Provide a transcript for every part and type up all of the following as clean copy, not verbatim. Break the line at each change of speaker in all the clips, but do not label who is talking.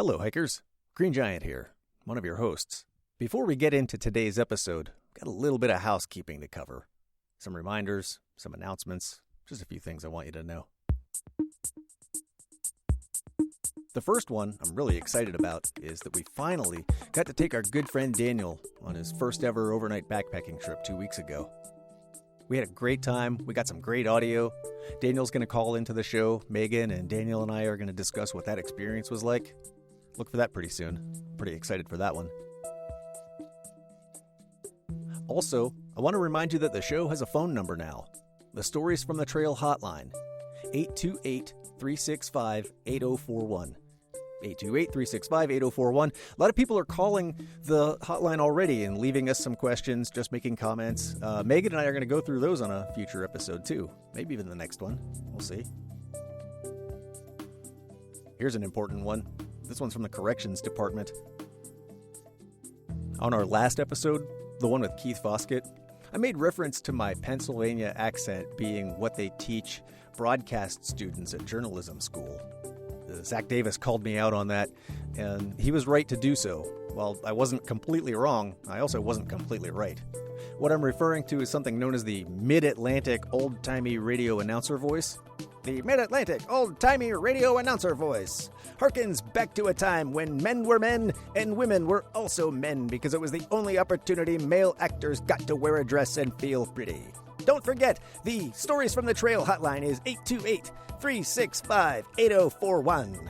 Hello, hikers. Green Giant here, one of your hosts. Before we get into today's episode, got a little bit of housekeeping to cover. Some reminders, some announcements, just a few things I want you to know. The first one I'm really excited about is that we finally got to take our good friend Daniel on his first ever overnight backpacking trip 2 weeks ago. We had a great time. We got some great audio. Daniel's going to call into the show. Megan and Daniel and I are going to discuss what that experience was like. Look for that pretty soon. Pretty excited for that one. Also, I want to remind you that the show has a phone number now. The Stories from the Trail hotline, 828-365-8041. 828-365-8041. A lot of people are calling the hotline already and leaving us some questions, just making comments. Megan and I are going to go through those on a future episode too. Maybe even the next one. We'll see. Here's an important one. This one's from the corrections department. On our last episode, the one with Keith Foskett, I made reference to my Pennsylvania accent being what they teach broadcast students at journalism school. Zach Davis called me out on that, and he was right to do so. While I wasn't completely wrong, I also wasn't completely right. What I'm referring to is something known as the Mid-Atlantic Old-Timey Radio Announcer Voice. The Mid-Atlantic Old-Timey Radio Announcer Voice harkens back to a time when men were men and women were also men because it was the only opportunity male actors got to wear a dress and feel pretty. Don't forget, the Stories from the Trail hotline is 828-365-8041.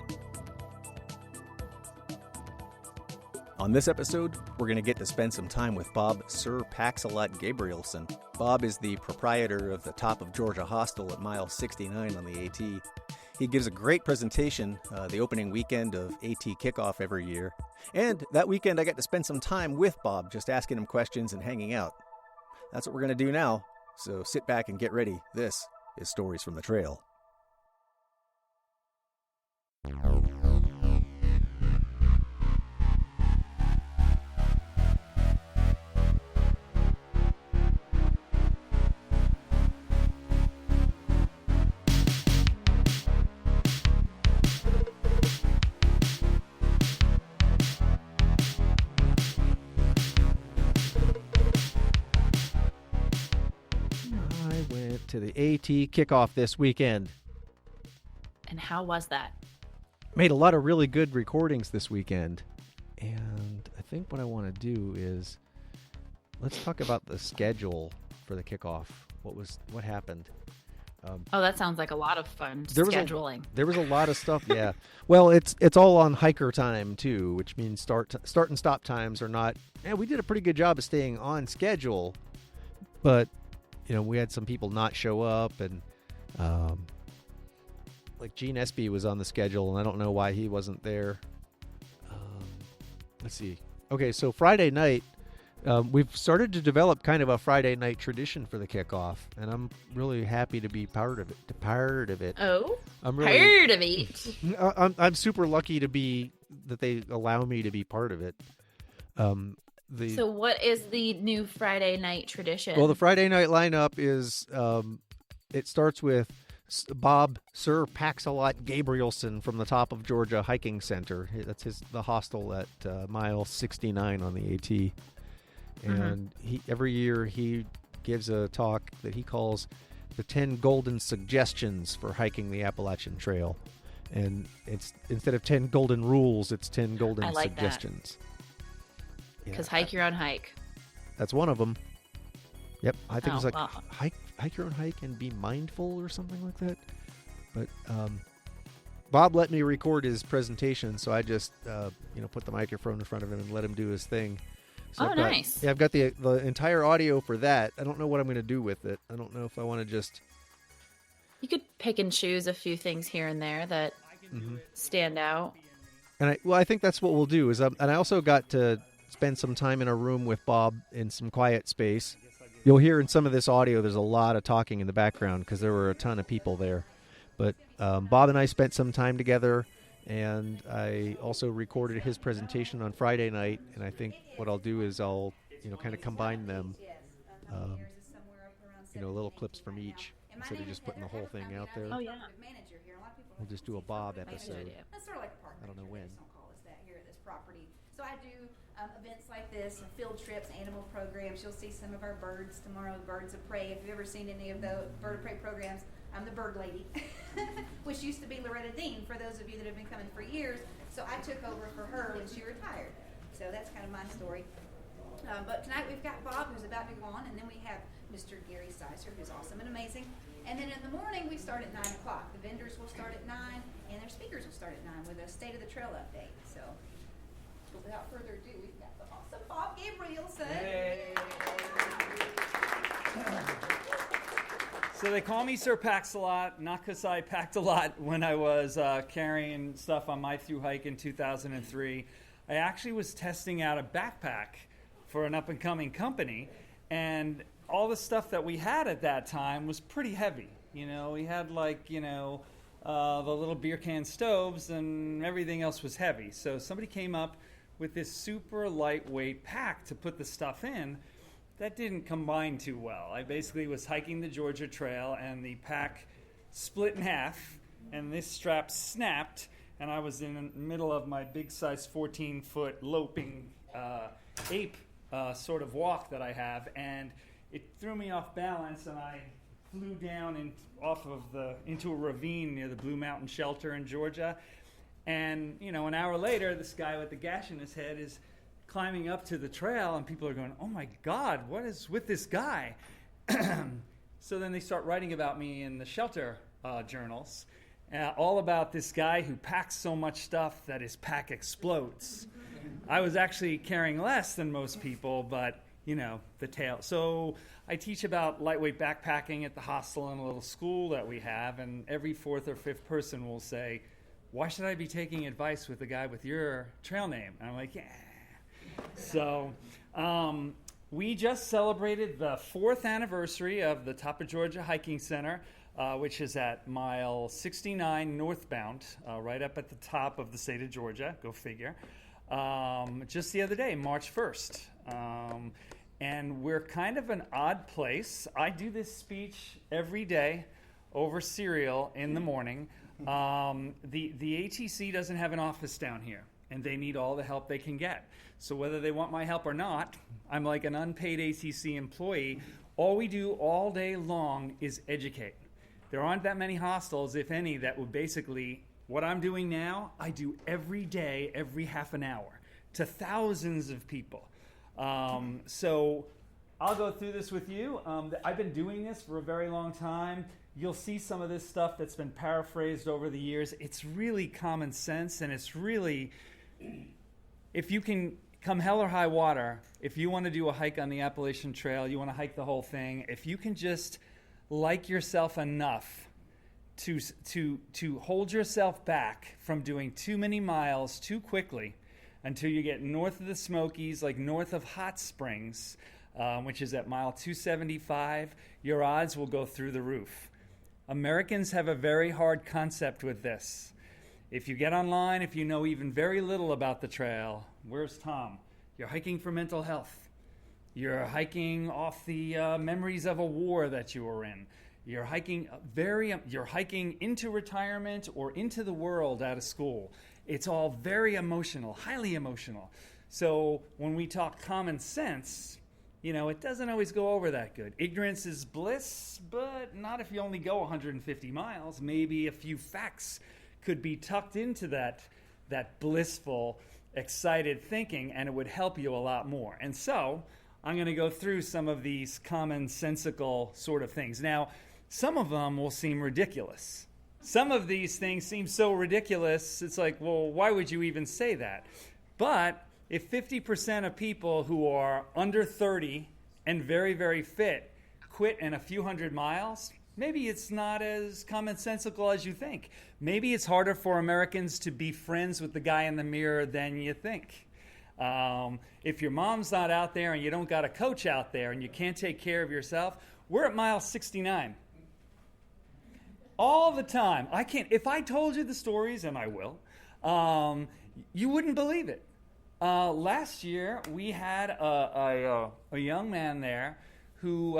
On this episode, we're going to get to spend some time with Bob Sir Packsalot Gabrielson. Bob is the proprietor of the Top of Georgia Hostel at mile 69 on the AT. He gives a great presentation the opening weekend of AT Kickoff every year. And that weekend, I got to spend some time with Bob, just asking him questions and hanging out. That's what we're going to do now. So sit back and get ready. This is Stories from the Trail. To the AT Kickoff this weekend.
And how was that?
Made a lot of really good recordings this weekend. And I think what I want to do is let's talk about the schedule for the kickoff. What happened?
That sounds like a lot of fun scheduling.
There was a lot of stuff, yeah. Well, it's all on hiker time too, which means start and stop times are not. Yeah, we did a pretty good job of staying on schedule, but we had some people not show up, and like Gene Espy was on the schedule, and I don't know why he wasn't there. Let's see. Okay, so Friday night, we've started to develop kind of a Friday night tradition for the kickoff, and I'm really happy to be part of it.
Oh,
I'm really
part of it.
I'm super lucky that they allow me to be part of it.
So what is the new Friday night tradition?
Well, the Friday night lineup is, it starts with Bob Sir Packsalot Gabrielson from the Top of Georgia Hiking Center. That's the hostel at mile 69 on the AT. And every year he gives a talk that he calls the 10 Golden Suggestions for Hiking the Appalachian Trail. And instead of 10 golden rules, it's 10 golden suggestions.
Because hike your own hike.
That's one of them. Yep, I think it's like
wow.
hike your own hike and be mindful or something like that. But Bob let me record his presentation, so I just put the microphone in front of him and let him do his thing. So
nice.
Yeah, I've got the entire audio for that. I don't know what I'm going to do with it. I don't know if I want to just.
You could pick and choose a few things here and there that stand out.
And I think that's what we'll do. And I also got to spend some time in a room with Bob in some quiet space. You'll hear in some of this audio there's a lot of talking in the background because there were a ton of people there. But Bob and I spent some time together, and I also recorded his presentation on Friday night, and I think what I'll do is I'll kind of combine them, little clips from each instead of just putting the whole thing out there.
Oh, yeah.
We'll just do a Bob episode. I don't know when.
So I do events like this, field trips, animal programs. You'll see some of our birds tomorrow, Birds of Prey. If you've ever seen any of the Bird of Prey programs, I'm the bird lady, which used to be Loretta Dean, for those of you that have been coming for years. So I took over for her when she retired. So that's kind of my story. But tonight we've got Bob, who's about to go on, and then we have Mr. Gary Sizer, who's awesome and amazing. And then in the morning, we start at 9 o'clock. The vendors will start at 9, and their speakers will start at 9 with a State of the Trail update. So without further ado, we've got the awesome Bob Gabrielson.
Hey. So they call me Sir Packsalot, not because I packed a lot when I was carrying stuff on my thru hike in 2003. I actually was testing out a backpack for an up-and-coming company, and all the stuff that we had at that time was pretty heavy. You know, we had like, the little beer can stoves, and everything else was heavy. So somebody came up with this super lightweight pack to put the stuff in. That didn't combine too well. I basically was hiking the Georgia Trail, and the pack split in half, and this strap snapped, and I was in the middle of my big size 14-foot loping ape sort of walk that I have, and it threw me off balance, and I flew down into a ravine near the Blue Mountain Shelter in Georgia. And, an hour later, this guy with the gash in his head is climbing up to the trail, and people are going, oh my God, what is with this guy? So then they start writing about me in the shelter journals, all about this guy who packs so much stuff that his pack explodes. I was actually carrying less than most people, but, the tale. So I teach about lightweight backpacking at the hostel in a little school that we have, and every fourth or fifth person will say, why should I be taking advice with a guy with your trail name? And I'm like, yeah. So we just celebrated the 4th anniversary of the Top of Georgia Hiking Center, which is at mile 69 northbound, right up at the top of the state of Georgia. Go figure. Just the other day, March 1st. And we're kind of an odd place. I do this speech every day over cereal in the morning. The ATC doesn't have an office down here, and they need all the help they can get. So whether they want my help or not, I'm like an unpaid ATC employee. All we do all day long is educate. There aren't that many hostels, if any, that would basically, what I'm doing now, I do every day, every half an hour, to thousands of people. So I'll go through this with you. I've been doing this for a very long time. You'll see some of this stuff that's been paraphrased over the years. It's really common sense, and it's really, if you can come hell or high water, if you want to do a hike on the Appalachian Trail, you want to hike the whole thing, if you can just like yourself enough to hold yourself back from doing too many miles too quickly until you get north of the Smokies, like north of Hot Springs, which is at mile 275, your odds will go through the roof. Americans have a very hard concept with this. If you get online, if you know even very little about the trail, where's Tom? You're hiking for mental health. You're hiking off the memories of a war that you were in. You're hiking into retirement or into the world out of school. It's all very emotional, highly emotional. So when we talk common sense, it doesn't always go over that good. Ignorance is bliss, but not if you only go 150 miles. Maybe a few facts could be tucked into that blissful, excited thinking, and it would help you a lot more. And so I'm going to go through some of these commonsensical sort of things. Now, some of them will seem ridiculous. Some of these things seem so ridiculous, it's like, well, why would you even say that? But if 50% of people who are under 30 and very, very fit quit in a few hundred miles, maybe it's not as commonsensical as you think. Maybe it's harder for Americans to be friends with the guy in the mirror than you think. If your mom's not out there and you don't got a coach out there and you can't take care of yourself, we're at mile 69. All the time. If I told you the stories, and I will, you wouldn't believe it. Last year, we had a young man there who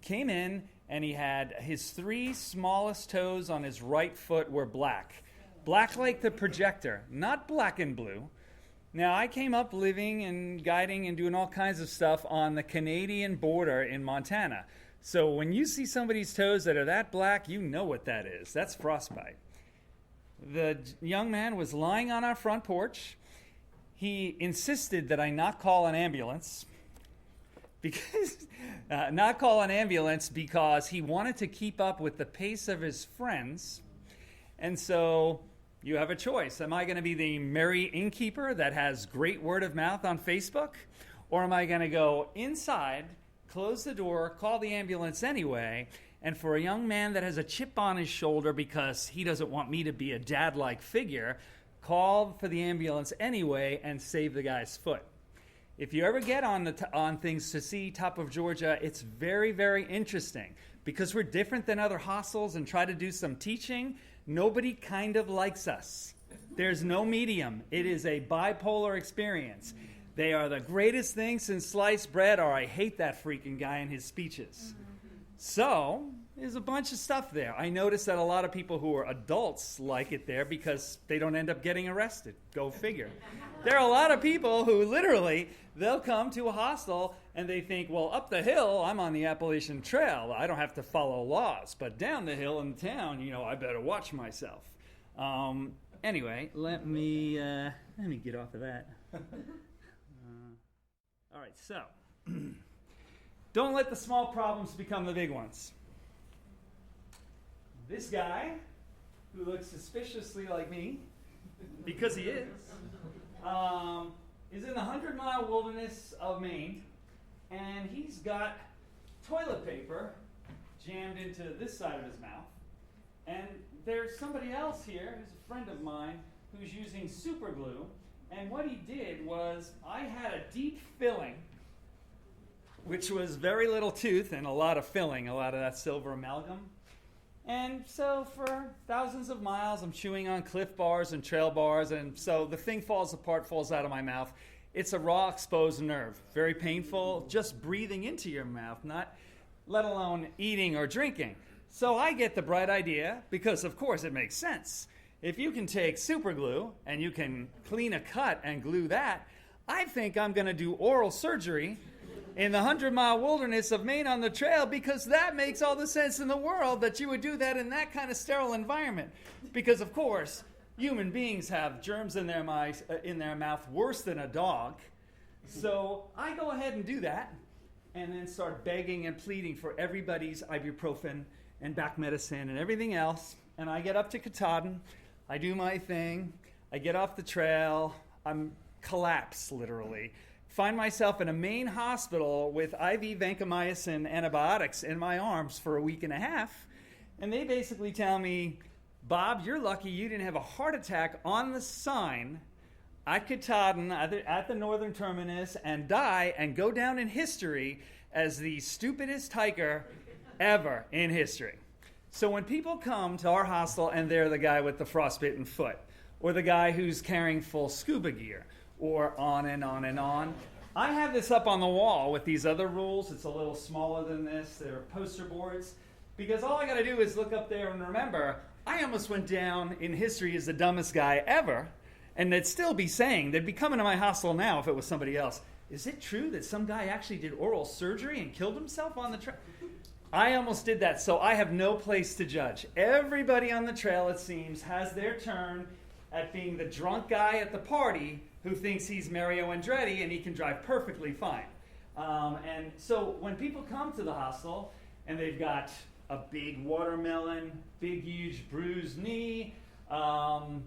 came in, and he had his 3 smallest toes on his right foot were black. Black like the projector, not black and blue, Now, I came up living and guiding and doing all kinds of stuff on the Canadian border in Montana. So when you see somebody's toes that are that black, you know what that is. That's frostbite. The young man was lying on our front porch. He insisted that I not call an ambulance because he wanted to keep up with the pace of his friends. And so you have a choice. Am I going to be the merry innkeeper that has great word of mouth on Facebook? Or am I going to go inside, close the door, call the ambulance anyway? And for a young man that has a chip on his shoulder because he doesn't want me to be a dad-like figure, call for the ambulance anyway and save the guy's foot. If you ever get on things to see top of Georgia, it's very, very interesting. Because we're different than other hostels and try to do some teaching, nobody kind of likes us. There's no medium. It is a bipolar experience. They are the greatest thing since sliced bread, or I hate that freaking guy in his speeches. So, there's a bunch of stuff there. I noticed that a lot of people who are adults like it there because they don't end up getting arrested. Go figure. There are a lot of people who literally, they'll come to a hostel and they think, well, up the hill, I'm on the Appalachian Trail. I don't have to follow laws. But down the hill in town, I better watch myself. Anyway, let me get off of that. All right, so don't let the small problems become the big ones. This guy, who looks suspiciously like me, because he is in the 100-mile wilderness of Maine, and he's got toilet paper jammed into this side of his mouth. And there's somebody else here, who's a friend of mine, who's using super glue. And what he did was, I had a deep filling, which was very little tooth and a lot of filling, a lot of that silver amalgam. And so for thousands of miles, I'm chewing on Cliff Bars and Trail Bars, and so the thing falls apart, falls out of my mouth. It's a raw, exposed nerve. Very painful, just breathing into your mouth, not let alone eating or drinking. So I get the bright idea, because of course it makes sense. If you can take super glue and you can clean a cut and glue that, I think I'm going to do oral surgery in the 100-mile wilderness of Maine on the trail, because that makes all the sense in the world that you would do that in that kind of sterile environment. Because, of course, human beings have germs in their mouth worse than a dog. So I go ahead and do that and then start begging and pleading for everybody's ibuprofen and back medicine and everything else. And I get up to Katahdin. I do my thing. I get off the trail. I'm collapsed, literally. Find myself in a Maine hospital with IV vancomycin antibiotics in my arms for a week and a half. And they basically tell me, Bob, you're lucky you didn't have a heart attack on the sign at Katahdin at the northern terminus and die and go down in history as the stupidest hiker ever in history. So when people come to our hostel and they're the guy with the frostbitten foot, or the guy who's carrying full scuba gear, or on and on and on, I have this up on the wall with these other rules. It's a little smaller than this. They're poster boards. Because all I got to do is look up there and remember, I almost went down in history as the dumbest guy ever, and they'd still be saying, they'd be coming to my hostel now if it was somebody else. Is it true that some guy actually did oral surgery and killed himself on the trail? I almost did that, so I have no place to judge. Everybody on the trail, it seems, has their turn at being the drunk guy at the party who thinks he's Mario Andretti and he can drive perfectly fine. And so when people come to the hostel and they've got a big watermelon, big, huge bruised knee,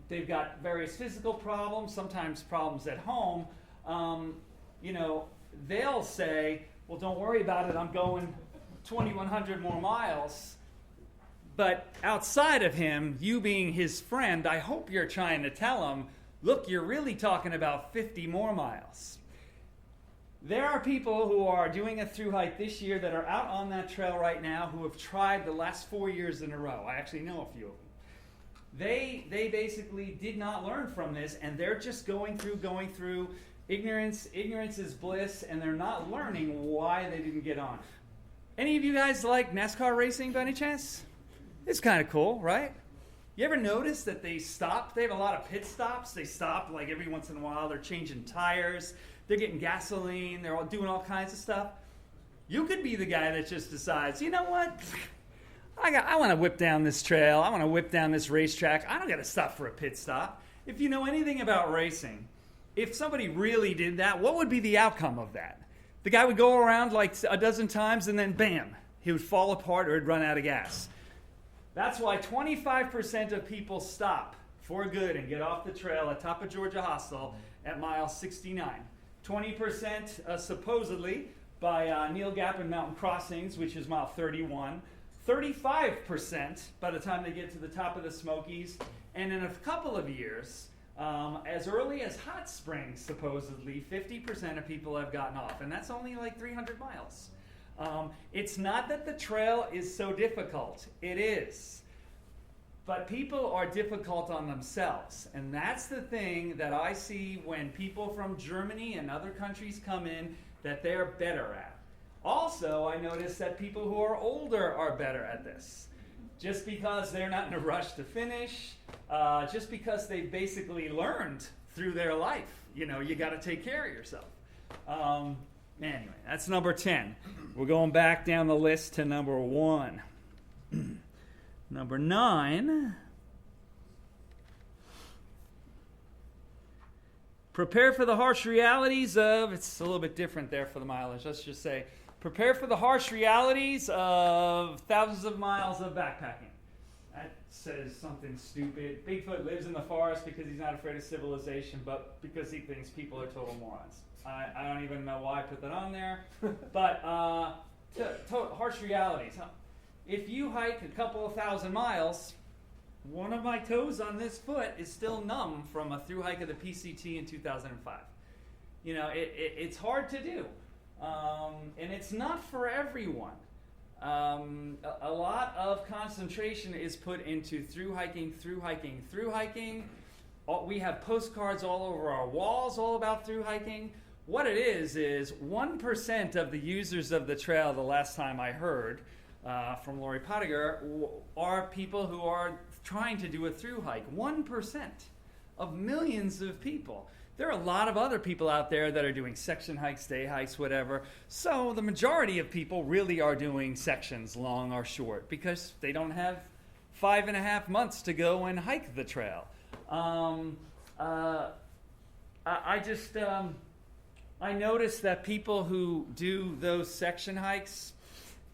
they've got various physical problems, sometimes problems at home, they'll say, well, don't worry about it, I'm going 2,100 more miles. But outside of him, you being his friend, I hope you're trying to tell him, look, you're really talking about 50 more miles. There are people who are doing a thru hike this year that are out on that trail right now who have tried the last 4 years in a row. I actually know a few of them. They basically did not learn from this, and they're just going through ignorance is bliss, and they're not learning why they didn't get on. Any of you guys like NASCAR racing by any chance? It's kind of cool, right? You ever notice that they stop? They have a lot of pit stops. They stop like every once in a while. They're changing tires. They're getting gasoline. They're all doing all kinds of stuff. You could be the guy that just decides, you know what? I want to whip down this trail. I want to whip down this racetrack. I don't got to stop for a pit stop. If you know anything about racing, if somebody really did that, what would be the outcome of that? The guy would go around like a dozen times and then bam, he would fall apart or he'd run out of gas. That's why 25% of people stop for good and get off the trail at Top of Georgia Hostel at mile 69. 20% supposedly by Neal Gap and Mountain Crossings, which is mile 31. 35% by the time they get to the top of the Smokies. And in a couple of years, as early as Hot Springs, supposedly, 50% of people have gotten off. And that's only like 300 miles. It's not that the trail is so difficult. It is. But people are difficult on themselves. And that's the thing that I see when people from Germany and other countries come in that they're better at. Also, I notice that people who are older are better at this. Just because they're not in a rush to finish, just because they've basically learned through their life. You know, you got to take care of yourself. Anyway, that's number 10. We're going back down the list to number 1. Number 9. Prepare for the harsh realities of, it's a little bit different there for the mileage, let's just say, prepare for the harsh realities of thousands of miles of backpacking. That says something stupid. Bigfoot lives in the forest because he's not afraid of civilization, but because he thinks people are total morons. I don't even know why I put that on there. But harsh realities. If you hike a couple of thousand miles, one of my toes on this foot is still numb from a through hike of the PCT in 2005. You know, it's hard to do. And it's not for everyone. A lot of concentration is put into through hiking. We have postcards all over our walls all about through hiking. What it is 1% of the users of the trail, the last time I heard from Lori Pottinger, are people who are trying to do a through hike. 1% of millions of people. There are a lot of other people out there that are doing section hikes, day hikes, whatever. So the majority of people really are doing sections, long or short, because they don't have 5.5 months to go and hike the trail. I noticed that people who do those section hikes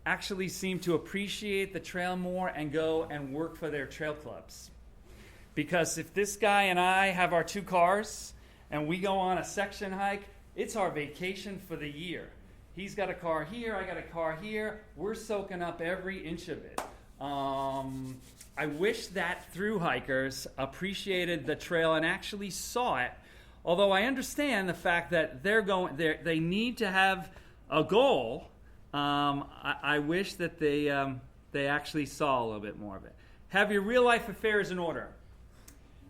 actually seem to appreciate the trail more and go and work for their trail clubs. Because if this guy and I have our 2 cars and we go on a section hike, it's our vacation for the year. He's got a car here, I got a car here. We're soaking up every inch of it. I wish that through hikers appreciated the trail and actually saw it. Although I understand the fact that they need to have a goal. I wish that they actually saw a little bit more of it. Have your real life affairs in order.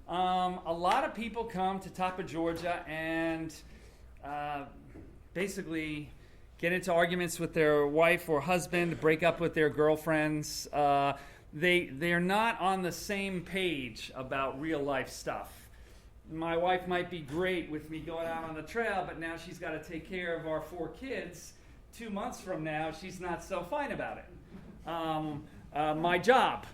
A lot of people come to Top of Georgia and basically get into arguments with their wife or husband, break up with their girlfriends. They're not on the same page about real life stuff. My wife might be great with me going out on the trail, but now she's got to take care of our 4 kids. 2 months from now, she's not so fine about it. My job,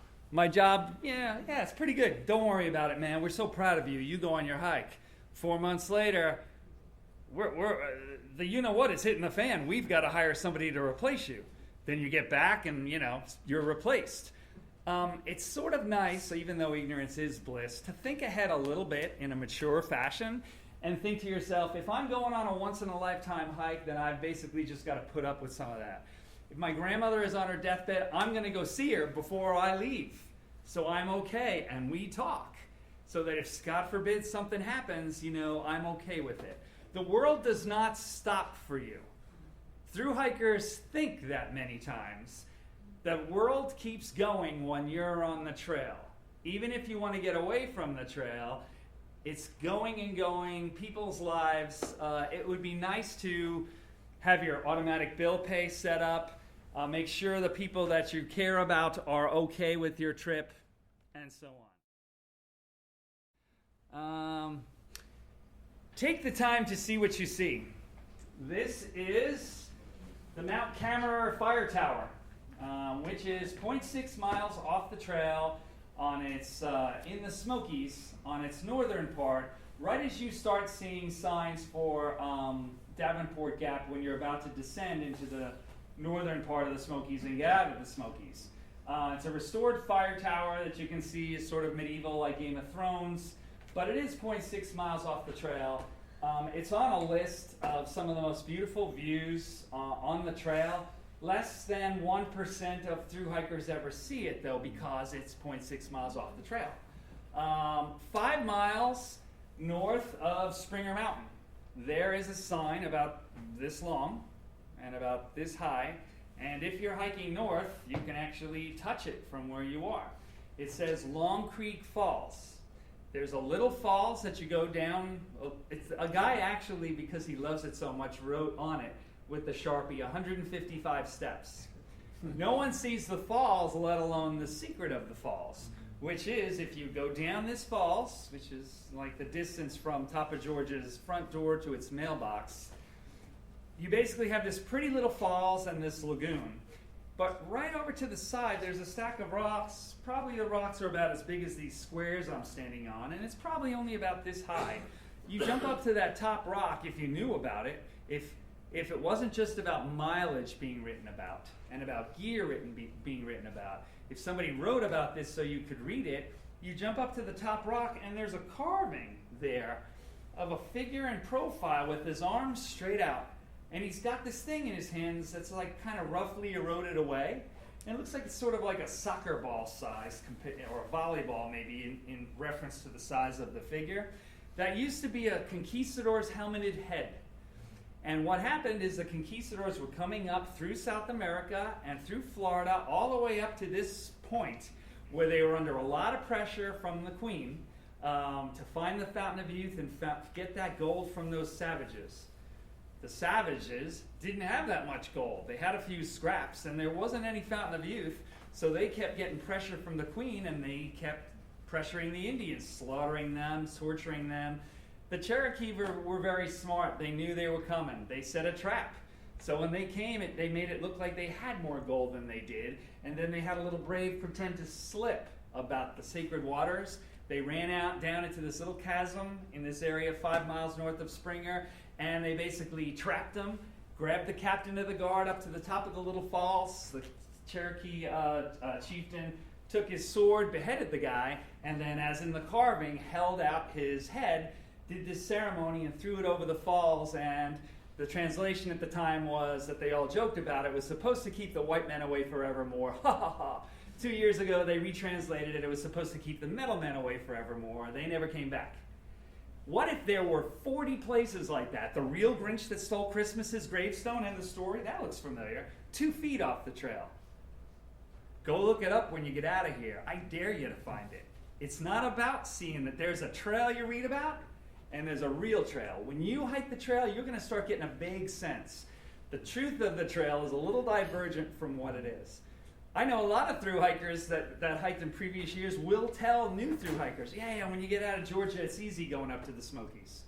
yeah, it's pretty good. Don't worry about it, man. We're so proud of you. You go on your hike. 4 months later, the you-know-what is hitting the fan. We've got to hire somebody to replace you. Then you get back and, you're replaced. It's sort of nice, even though ignorance is bliss, to think ahead a little bit in a mature fashion and think to yourself, if I'm going on a once-in-a-lifetime hike, then I've basically just got to put up with some of that. If my grandmother is on her deathbed, I'm going to go see her before I leave. So I'm okay, and we talk. So that if, God forbid, something happens, I'm okay with it. The world does not stop for you. Through hikers think that many times. The world keeps going when you're on the trail. Even if you want to get away from the trail, it's going and going, people's lives. It would be nice to have your automatic bill pay set up, make sure the people that you care about are okay with your trip, and so on. Take the time to see what you see. This is the Mount Cameron Fire Tower, which is 0.6 miles off the trail on its in the Smokies on its northern part, right as you start seeing signs for Davenport Gap when you're about to descend into the northern part of the Smokies and get out of the Smokies. It's a restored fire tower that you can see is sort of medieval like Game of Thrones, but it is 0.6 miles off the trail. It's on a list of some of the most beautiful views on the trail. Less than 1% of thru hikers ever see it, though, because it's 0.6 miles off the trail. 5 miles north of Springer Mountain, there is a sign about this long and about this high, and if you're hiking north, you can actually touch it from where you are. It says Long Creek Falls. There's a little falls that you go down. It's a guy actually, because he loves it so much, wrote on it with the Sharpie 155 steps. No one sees the falls, let alone the secret of the falls, which is if you go down this falls, which is like the distance from Top of George's front door to its mailbox, you basically have this pretty little falls and this lagoon. But right over to the side, there's a stack of rocks. Probably the rocks are about as big as these squares I'm standing on, and it's probably only about this high. You jump up to that top rock if you knew about it, if it wasn't just about mileage being written about and about gear being written about. If somebody wrote about this so you could read it, you jump up to the top rock and there's a carving there of a figure in profile with his arms straight out. And he's got this thing in his hands that's like kind of roughly eroded away. And it looks like it's sort of like a soccer ball size, or a volleyball maybe, in reference to the size of the figure. That used to be a conquistador's helmeted head. And what happened is the conquistadors were coming up through South America and through Florida all the way up to this point where they were under a lot of pressure from the Queen to find the Fountain of Youth and get that gold from those savages. The savages didn't have that much gold. They had a few scraps, and there wasn't any Fountain of Youth, so they kept getting pressure from the Queen, and they kept pressuring the Indians, slaughtering them, torturing them. The Cherokee were very smart. They knew they were coming. They set a trap. So when they came, they made it look like they had more gold than they did, and then they had a little brave pretend to slip about the sacred waters. They ran out down into this little chasm in this area 5 miles north of Springer, and they basically trapped them, grabbed the captain of the guard up to the top of the little falls. The Cherokee chieftain took his sword, beheaded the guy, and then, as in the carving, held out his head, did this ceremony, and threw it over the falls. And the translation at the time was that they all joked about it was supposed to keep the white men away forevermore. Ha ha ha. 2 years ago, they retranslated it. It was supposed to keep the metal men away forevermore. They never came back. What if there were 40 places like that? The real Grinch that stole Christmas's gravestone and the story? That looks familiar. 2 feet off the trail. Go look it up when you get out of here. I dare you to find it. It's not about seeing that there's a trail you read about and there's a real trail. When you hike the trail, you're going to start getting a vague sense. The truth of the trail is a little divergent from what it is. I know a lot of thru hikers that hiked in previous years will tell new thru hikers, yeah, when you get out of Georgia, it's easy going up to the Smokies.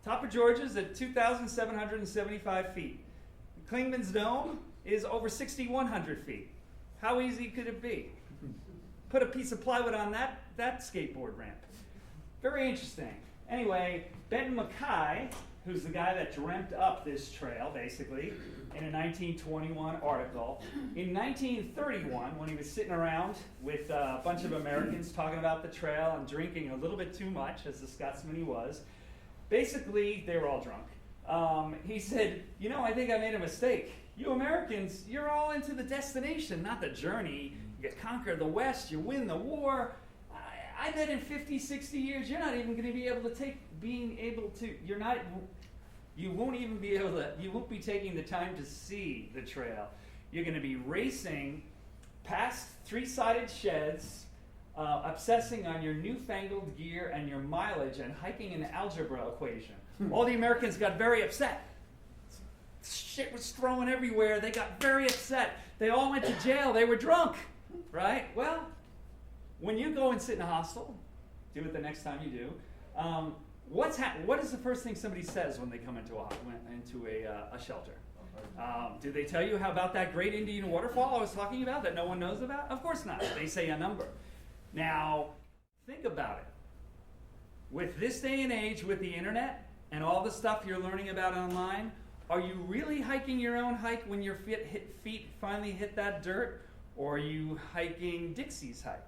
Top of Georgia's at 2,775 feet. Clingman's Dome is over 6,100 feet. How easy could it be? Put a piece of plywood on that skateboard ramp. Very interesting. Anyway, Benton Mackay, who's the guy that dreamt up this trail, basically, in a 1921 article. In 1931, when he was sitting around with a bunch of Americans talking about the trail and drinking a little bit too much, as the Scotsman he was, basically, they were all drunk. He said, I think I made a mistake. You Americans, you're all into the destination, not the journey. You conquer the West, you win the war. I bet in 50, 60 years, you're not even going to be able to you won't be taking the time to see the trail. You're going to be racing past 3-sided sheds, obsessing on your newfangled gear and your mileage and hiking an algebra equation. All the Americans got very upset. Shit was thrown everywhere. They got very upset. They all went to jail. They were drunk, right? Well, when you go and sit in a hostel Do it the next time you do. What is the first thing somebody says when they come into a shelter? Do they tell you how about that great Indian waterfall I was talking about that no one knows about? Of course not. They say a number. Now, think about it. With this day and age, with the internet and all the stuff you're learning about online, are you really hiking your own hike when your feet finally hit that dirt? Or are you hiking Dixie's hike?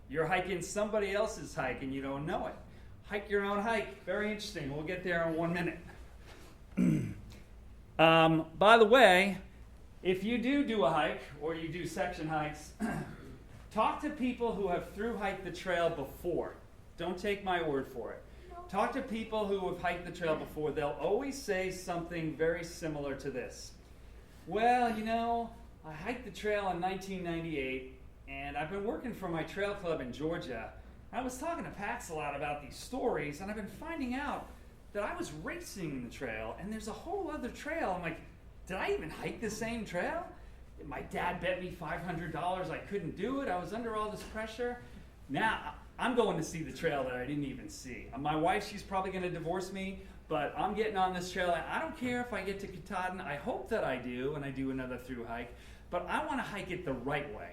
You're hiking somebody else's hike and you don't know it. Hike your own hike. Very interesting. We'll get there in 1 minute. By the way, if you do a hike or you do section hikes, talk to people who have through hiked the trail before. Don't take my word for it. Talk to people who have hiked the trail before. They'll always say something very similar to this. Well, you know, I hiked the trail in 1998, and I've been working for my trail club in Georgia. I was talking to Packsalot about these stories, and I've been finding out that I was racing the trail, and there's a whole other trail. I'm like, did I even hike the same trail? My dad bet me $500 I couldn't do it. I was under all this pressure. Now, I'm going to see the trail that I didn't even see. My wife, she's probably going to divorce me, but I'm getting on this trail. I don't care if I get to Katahdin. I hope that I do, and I do another through hike, but I want to hike it the right way.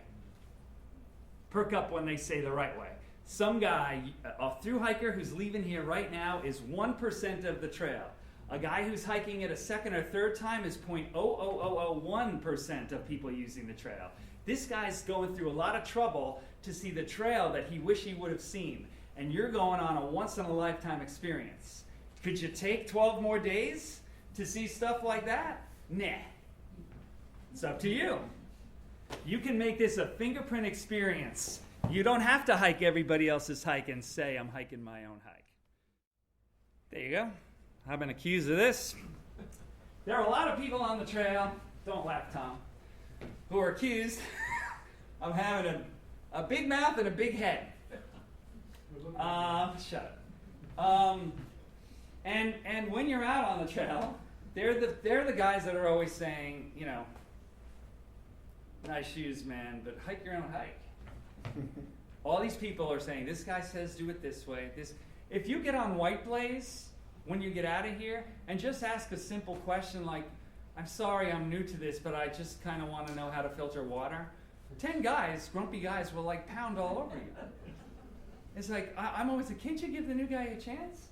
Perk up when they say the right way. Some guy, a through hiker who's leaving here right now is 1% of the trail. A guy who's hiking it a second or third time is 0.00001% of people using the trail. This guy's going through a lot of trouble to see the trail that he wished he would have seen. And you're going on a once-in-a-lifetime experience. Could you take 12 more days to see stuff like that? Nah. It's up to you. You can make this a fingerprint experience. You don't have to hike everybody else's hike and say, I'm hiking my own hike. There you go. I've been accused of this. There are a lot of people on the trail, don't laugh, Tom, who are accused of having a big mouth and a big head. Shut up. And when you're out on the trail, they're the guys that are always saying, you know, nice shoes, man, but hike your own hike. All these people are saying, this guy says do it this way. If you get on White Blaze when you get out of here and just ask a simple question like, I'm sorry, I'm new to this, but I just kind of want to know how to filter water. 10 guys, grumpy guys, will like pound all over you. It's like, I'm always like, can't you give the new guy a chance?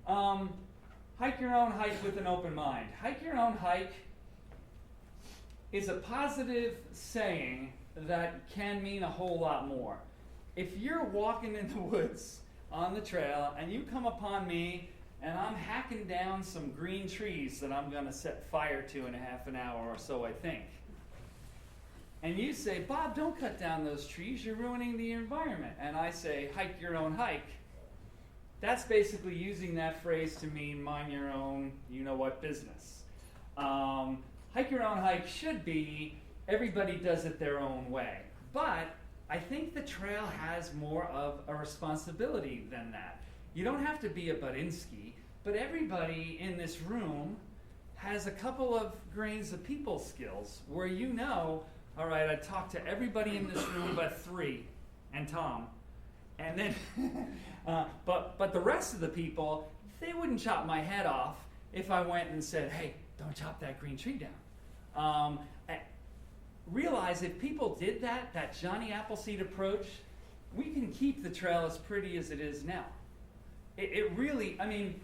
Hike your own hike with an open mind. Hike your own hike is a positive saying that can mean a whole lot more. If you're walking in the woods on the trail and you come upon me and I'm hacking down some green trees that I'm going to set fire to in a half an hour or so, I think. And you say, Bob, don't cut down those trees, you're ruining the environment. And I say, hike your own hike. That's basically using that phrase to mean mind your own, you-know-what business. Hike your own hike should be everybody does it their own way. But I think the trail has more of a responsibility than that. You don't have to be a Budinsky, but everybody in this room has a couple of grains of people skills where you know, all right, I talked to everybody in this room but 3 and Tom. And then, but the rest of the people, they wouldn't chop my head off if I went and said, hey, don't chop that green tree down. Realize if people did that Johnny Appleseed approach, we can keep the trail as pretty as it is now. It really, I mean,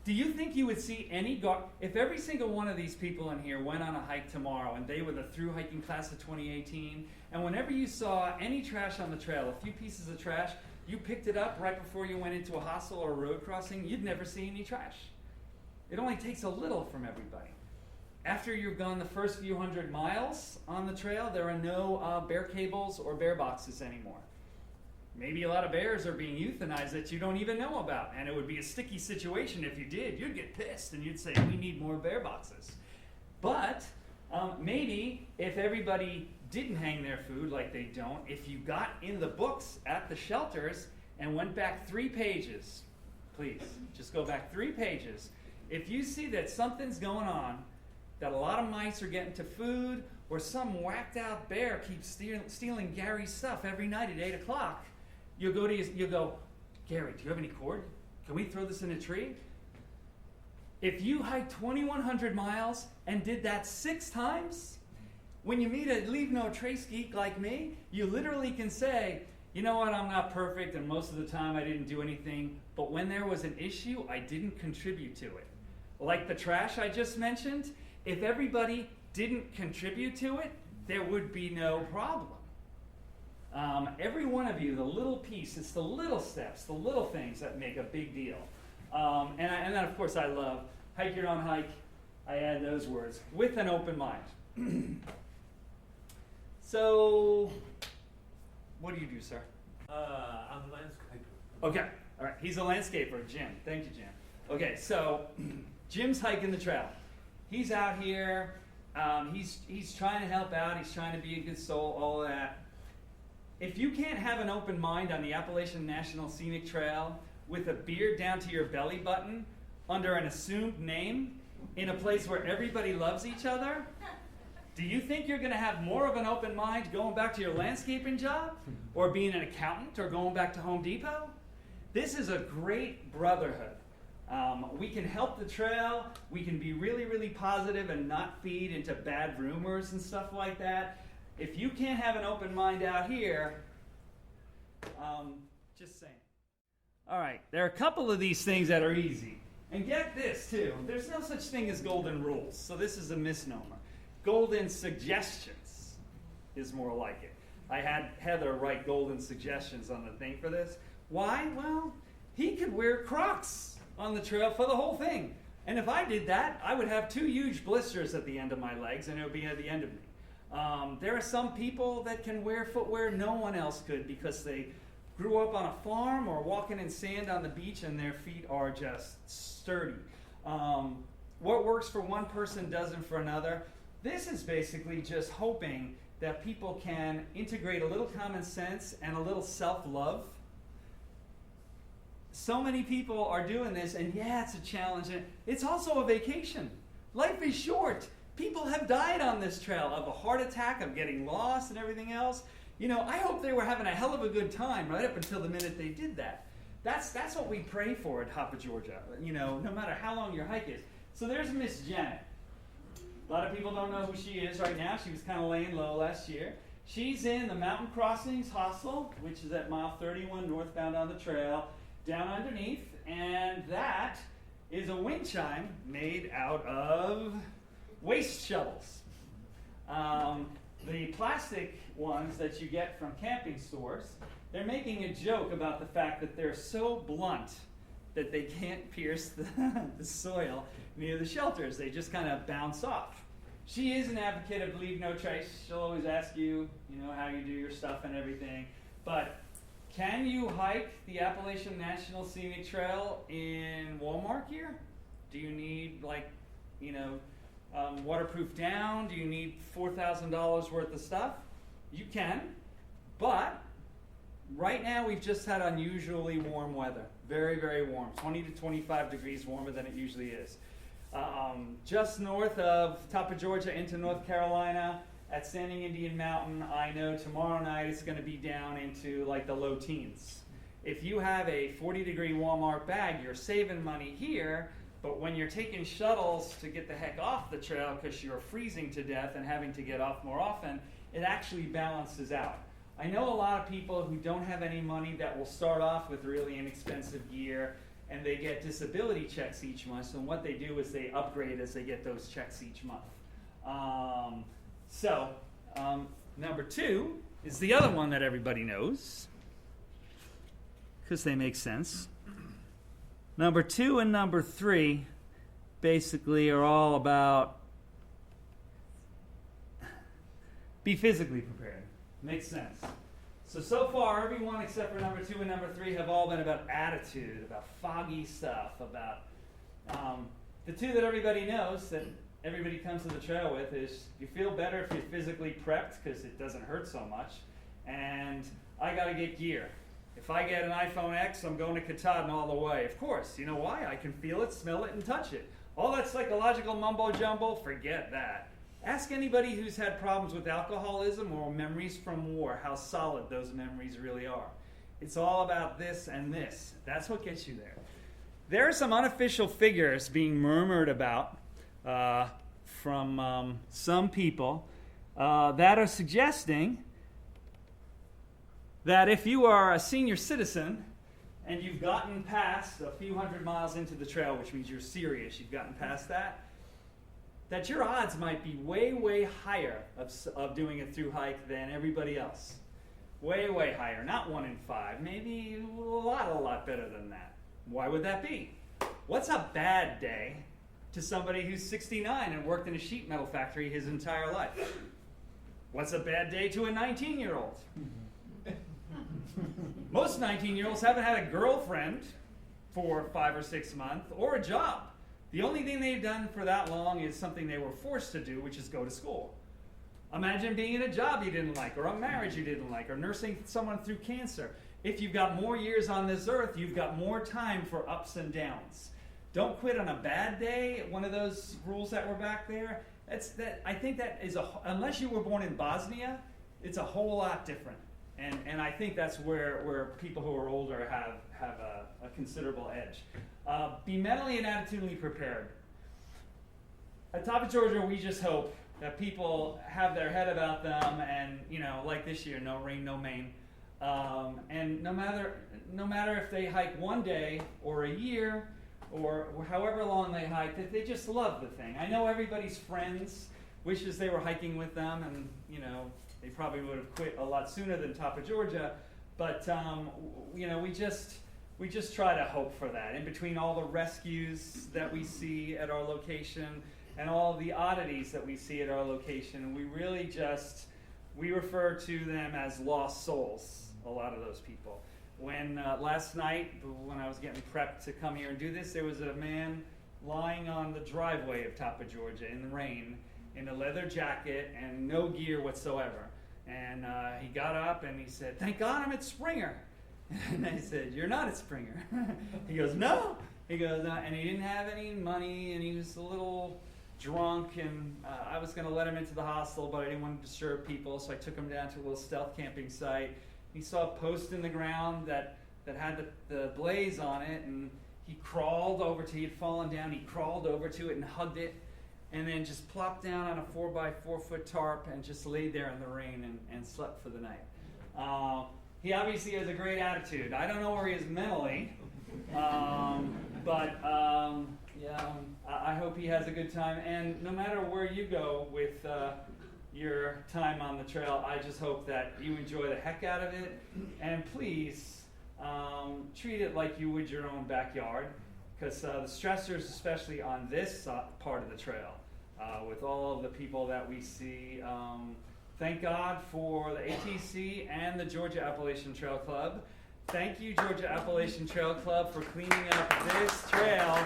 do you think you would see if every single one of these people in here went on a hike tomorrow and they were the through hiking class of 2018, and whenever you saw any trash on the trail, a few pieces of trash, you picked it up right before you went into a hostel or a road crossing, you'd never see any trash. It only takes a little from everybody. After you've gone the first few 100 miles on the trail, there are no bear cables or bear boxes anymore. Maybe a lot of bears are being euthanized that you don't even know about, and it would be a sticky situation if you did. You'd get pissed and you'd say, we need more bear boxes. But maybe if everybody didn't hang their food like they don't, if you got in the books at the shelters and went back 3 pages, please, just go back 3 pages. If you see that something's going on, that a lot of mice are getting to food, or some whacked out bear keeps stealing Gary's stuff every night at 8 o'clock, you go, Gary, do you have any cord? Can we throw this in a tree? If you hiked 2,100 miles and did that 6 times, when you meet a leave no trace geek like me, you literally can say, you know what, I'm not perfect, and most of the time I didn't do anything, but when there was an issue, I didn't contribute to it. Like the trash I just mentioned, if everybody didn't contribute to it, there would be no problem. Every one of you, the little piece, it's the little steps, the little things that make a big deal. And then, of course, I love hike your own hike. I add those words, with an open mind. So, what do you do, sir?
I'm a landscaper.
Okay, all right. He's a landscaper, Jim. Thank you, Jim. Okay, so Jim's hiking the trail. He's out here. He's trying to help out. He's trying to be a good soul, all of that. If you can't have an open mind on the Appalachian National Scenic Trail with a beard down to your belly button under an assumed name in a place where everybody loves each other, do you think you're going to have more of an open mind going back to your landscaping job or being an accountant or going back to Home Depot? This is a great brotherhood. We can help the trail. We can be really, really positive and not feed into bad rumors and stuff like that. If you can't have an open mind out here, just saying. All right, there are a couple of these things that are easy. And get this, too. There's no such thing as golden rules, so this is a misnomer. Golden suggestions is more like it. I had Heather write golden suggestions on the thing for this. Why? Well, he could wear Crocs on the trail for the whole thing. And if I did that, I would have 2 huge blisters at the end of my legs, and it would be at the end of me. There are some people that can wear footwear no one else could because they grew up on a farm or walking in sand on the beach and their feet are just sturdy. What works for one person doesn't for another. This is basically just hoping that people can integrate a little common sense and a little self-love. So many people are doing this, and yeah, it's a challenge. And it's also a vacation. Life is short. People have died on this trail of a heart attack, of getting lost and everything else. You know, I hope they were having a hell of a good time right up until the minute they did that. That's what we pray for at Hoppa, Georgia, you know, no matter how long your hike is. So there's Miss Janet. A lot of people don't know who she is right now. She was kind of laying low last year. She's in the Mountain Crossings Hostel, which is at mile 31 northbound on the trail, down underneath, and that is a wind chime made out of waste shovels. The plastic ones that you get from camping stores, they're making a joke about the fact that they're so blunt that they can't pierce the soil near the shelters. They just kind of bounce off. She is an advocate of leave no trace. She'll always ask you, you know, how you do your stuff and everything. But can you hike the Appalachian National Scenic Trail in Walmart gear? Do you need, like, you know, waterproof down? Do you need $4,000 worth of stuff? You can, but right now we've just had unusually warm weather. Very, very warm. 20 to 25 degrees warmer than it usually is. Just north of top of Georgia into North Carolina at Standing Indian Mountain, I know tomorrow night it's going to be down into like the low teens. If you have a 40-degree Walmart bag, you're saving money here, but when you're taking shuttles to get the heck off the trail because you're freezing to death and having to get off more often, it actually balances out. I know a lot of people who don't have any money that will start off with really inexpensive gear and they get disability checks each month. So what they do is they upgrade as they get those checks each month. Number 2 is the other one that everybody knows because they make sense. Number 2 and number 3 basically are all about be physically prepared. Makes sense. So far, everyone except for number 2 and number 3 have all been about attitude, about foggy stuff, about the 2 that everybody knows, that everybody comes to the trail with is you feel better if you're physically prepped because it doesn't hurt so much, and I got to get gear. If I get an iPhone X, I'm going to Katahdin all the way. Of course, you know why? I can feel it, smell it, and touch it. All that psychological mumbo-jumbo, forget that. Ask anybody who's had problems with alcoholism or memories from war how solid those memories really are. It's all about this and this. That's what gets you there. There are some unofficial figures being murmured about from some people that are suggesting that if you are a senior citizen and you've gotten past a few hundred miles into the trail, which means you're serious, you've gotten past that, that your odds might be way, way higher of doing a through hike than everybody else. Way, way higher. Not 1 in 5. Maybe a lot better than that. Why would that be? What's a bad day to somebody who's 69 and worked in a sheet metal factory his entire life? What's a bad day to a 19-year-old? Most 19-year-olds haven't had a girlfriend for 5 or 6 months or a job. The only thing they've done for that long is something they were forced to do, which is go to school. Imagine being in a job you didn't like, or a marriage you didn't like, or nursing someone through cancer. If you've got more years on this earth, you've got more time for ups and downs. Don't quit on a bad day, one of those rules that were back there. I think that is, unless you were born in Bosnia, it's a whole lot different. And I think that's where people who are older have a considerable edge. Be mentally and attitudinally prepared. At Top of Georgia, we just hope that people have their head about them, and like this year, no rain, no main. And no matter if they hike one day or a year or however long they hike, that they just love the thing. I know everybody's friends wishes they were hiking with them, and they probably would have quit a lot sooner than Top of Georgia. But we just try to hope for that. In between all the rescues that we see at our location and all the oddities that we see at our location, we refer to them as lost souls, a lot of those people. When last night, when I was getting prepped to come here and do this, there was a man lying on the driveway of Top of Georgia in the rain, in a leather jacket and no gear whatsoever. And he got up and he said, "Thank God I'm at Springer." And I said, "You're not at Springer." He goes, "No." He goes, and he didn't have any money, and he was a little drunk, and I was going to let him into the hostel, but I didn't want to disturb people, so I took him down to a little stealth camping site. He saw a post in the ground that had the blaze on it, and he crawled over to it. He had fallen down. He crawled over to it and hugged it, and then just plopped down on a 4x4-foot tarp and just laid there in the rain and slept for the night. He obviously has a great attitude. I don't know where he is mentally, but I hope he has a good time. And no matter where you go with your time on the trail, I just hope that you enjoy the heck out of it. And please treat it like you would your own backyard, because the stressors, especially on this part of the trail, with all of the people that we see, thank God for the ATC and the Georgia Appalachian Trail Club. Thank you, Georgia Appalachian Trail Club, for cleaning up this trail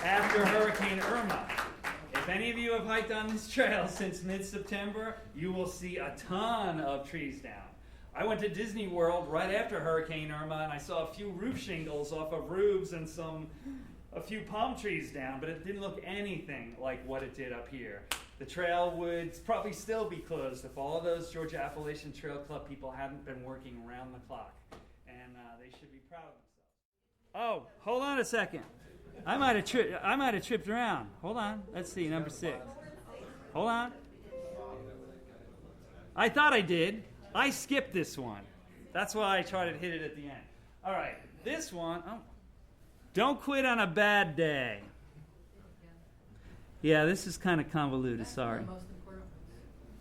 after Hurricane Irma. If any of you have hiked on this trail since mid-September, you will see a ton of trees down. I went to Disney World right after Hurricane Irma, and I saw a few roof shingles off of roofs and a few palm trees down, but it didn't look anything like what it did up here. The trail would probably still be closed if all of those Georgia Appalachian Trail Club people hadn't been working around the clock. And they should be proud of themselves. Oh, hold on a second. I might have tripped around. Hold on. Let's see, number 6. Hold on. I thought I did. I skipped this one. That's why I tried to hit it at the end. All right, this one. Oh. Don't quit on a bad day. Yeah, this is kind of convoluted, sorry.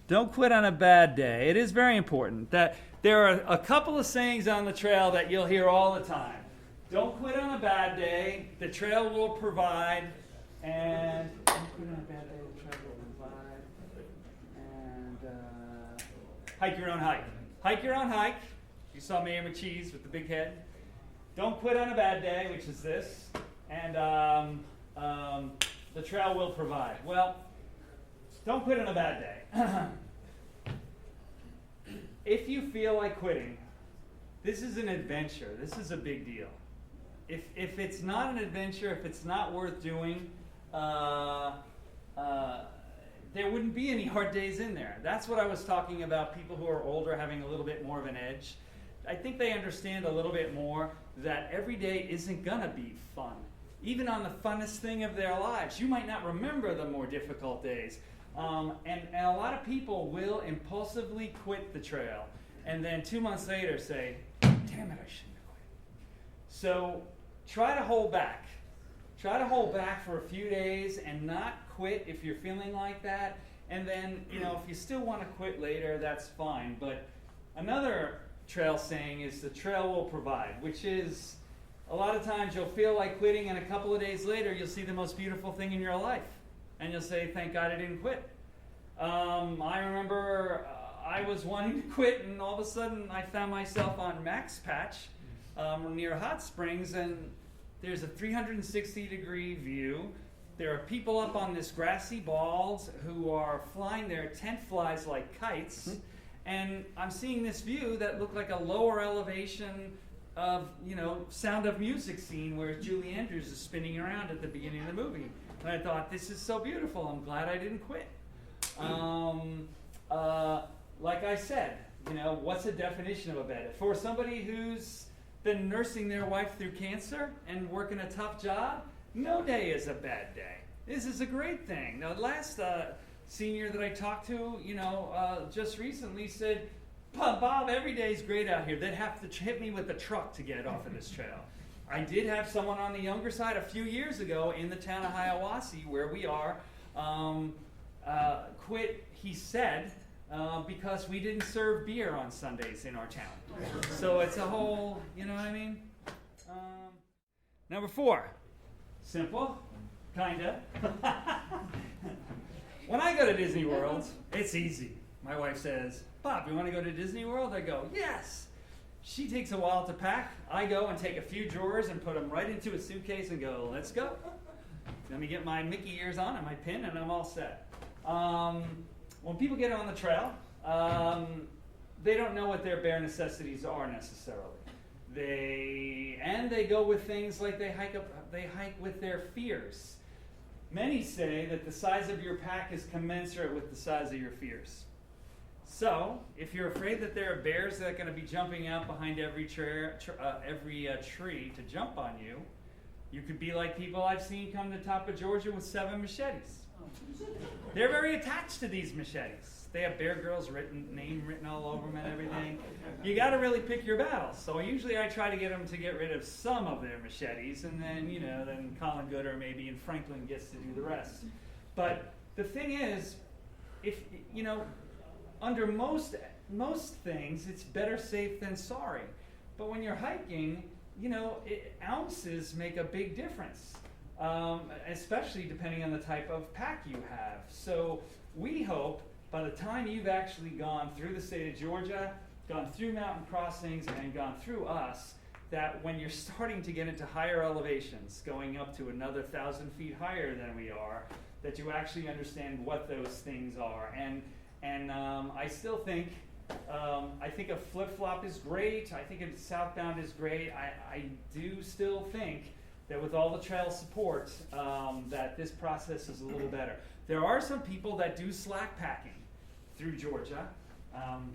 Don't quit on a bad day. It is very important that there are a couple of sayings on the trail that you'll hear all the time. Don't quit on a bad day. The trail will provide. And don't quit on a bad day. The trail will provide. And hike your own hike. Hike your own hike. You saw Mayor McCheese with the big head. Don't quit on a bad day, which is this. And the trail will provide. Well, don't quit on a bad day. If you feel like quitting, this is an adventure. This is a big deal. If it's not an adventure, if it's not worth doing, there wouldn't be any hard days in there. That's what I was talking about, people who are older having a little bit more of an edge. I think they understand a little bit more that every day isn't gonna be fun. Even on the funnest thing of their lives, you might not remember the more difficult days. And a lot of people will impulsively quit the trail and then 2 months later say, damn it, I shouldn't have quit. So try to hold back. Try to hold back for a few days and not quit if you're feeling like that. And then, if you still want to quit later, that's fine. But another trail saying is the trail will provide, which is a lot of times you'll feel like quitting and a couple of days later you'll see the most beautiful thing in your life. And you'll say, thank God I didn't quit. I remember I was wanting to quit and all of a sudden I found myself on Max Patch near Hot Springs, and there's a 360-degree view. There are people up on this grassy bald who are flying their tent flies like kites. And I'm seeing this view that looked like a lower elevation of, Sound of Music scene where Julie Andrews is spinning around at the beginning of the movie. And I thought, this is so beautiful. I'm glad I didn't quit. Like I said, what's the definition of a bad day? For somebody who's been nursing their wife through cancer and working a tough job, no day is a bad day. This is a great thing. Now, last senior that I talked to, just recently said, Bob, every day's great out here. They'd have to hit me with a truck to get off of this trail. I did have someone on the younger side a few years ago in the town of Hiawassee, where we are, quit, he said, because we didn't serve beer on Sundays in our town. So it's a whole, you know what I mean? Number 4, simple, kinda. When I go to Disney World, it's easy. My wife says, Bob, you want to go to Disney World? I go, yes. She takes a while to pack. I go and take a few drawers and put them right into a suitcase and go, let's go. Let me get my Mickey ears on and my pin and I'm all set. When people get on the trail, they don't know what their bare necessities are necessarily. They go with things like they hike with their fears. Many say that the size of your pack is commensurate with the size of your fears. So, if you're afraid that there are bears that are going to be jumping out behind every tree to jump on you, you could be like people I've seen come to the top of Georgia with 7 machetes. They're very attached to these machetes. They have Bear Grylls name written all over them and everything. You got to really pick your battles. So usually I try to get them to get rid of some of their machetes, and then then Colin Gooder maybe and Franklin gets to do the rest. But the thing is, if under most things, it's better safe than sorry. But when you're hiking, ounces make a big difference, especially depending on the type of pack you have. So we hope by the time you've actually gone through the state of Georgia, gone through mountain crossings, and gone through us, that when you're starting to get into higher elevations, going up to another 1,000 feet higher than we are, that you actually understand what those things are. And I still think, I think a flip-flop is great. I think a southbound is great. I do still think that with all the trail support, that this process is a little better. There are some people that do slack packing through Georgia,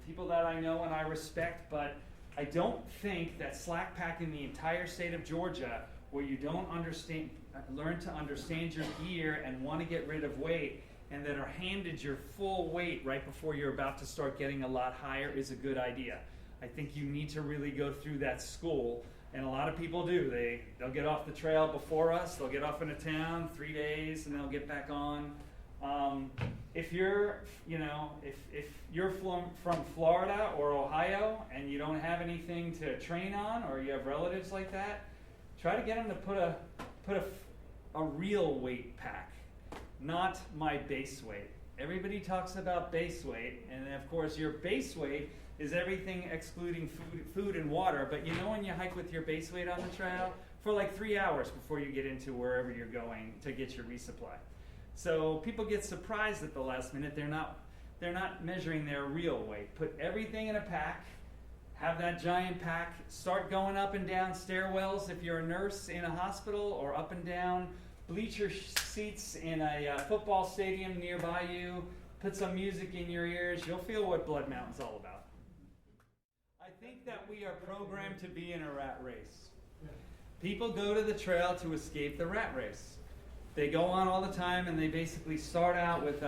people that I know and I respect, but I don't think that slack packing the entire state of Georgia, where you don't learn to understand your gear and want to get rid of weight, and that are handed your full weight right before you're about to start getting a lot higher, is a good idea. I think you need to really go through that school, and a lot of people do. They'll get off the trail before us, they'll get off into town 3 days, and they'll get back on. If you're from Florida or Ohio and you don't have anything to train on, or you have relatives like that, try to get them to put a real weight pack. Not my base weight. Everybody talks about base weight, and of course your base weight is everything excluding food and water, but when you hike with your base weight on the trail for like 3 hours before you get into wherever you're going to get your resupply. So people get surprised at the last minute. They're not measuring their real weight. Put everything in a pack, have that giant pack, start going up and down stairwells if you're a nurse in a hospital, or up and down bleacher seats in a football stadium nearby you. Put some music in your ears. You'll feel what Blood Mountain's all about. I think that we are programmed to be in a rat race. People go to the trail to escape the rat race. They go on all the time and they basically start out with,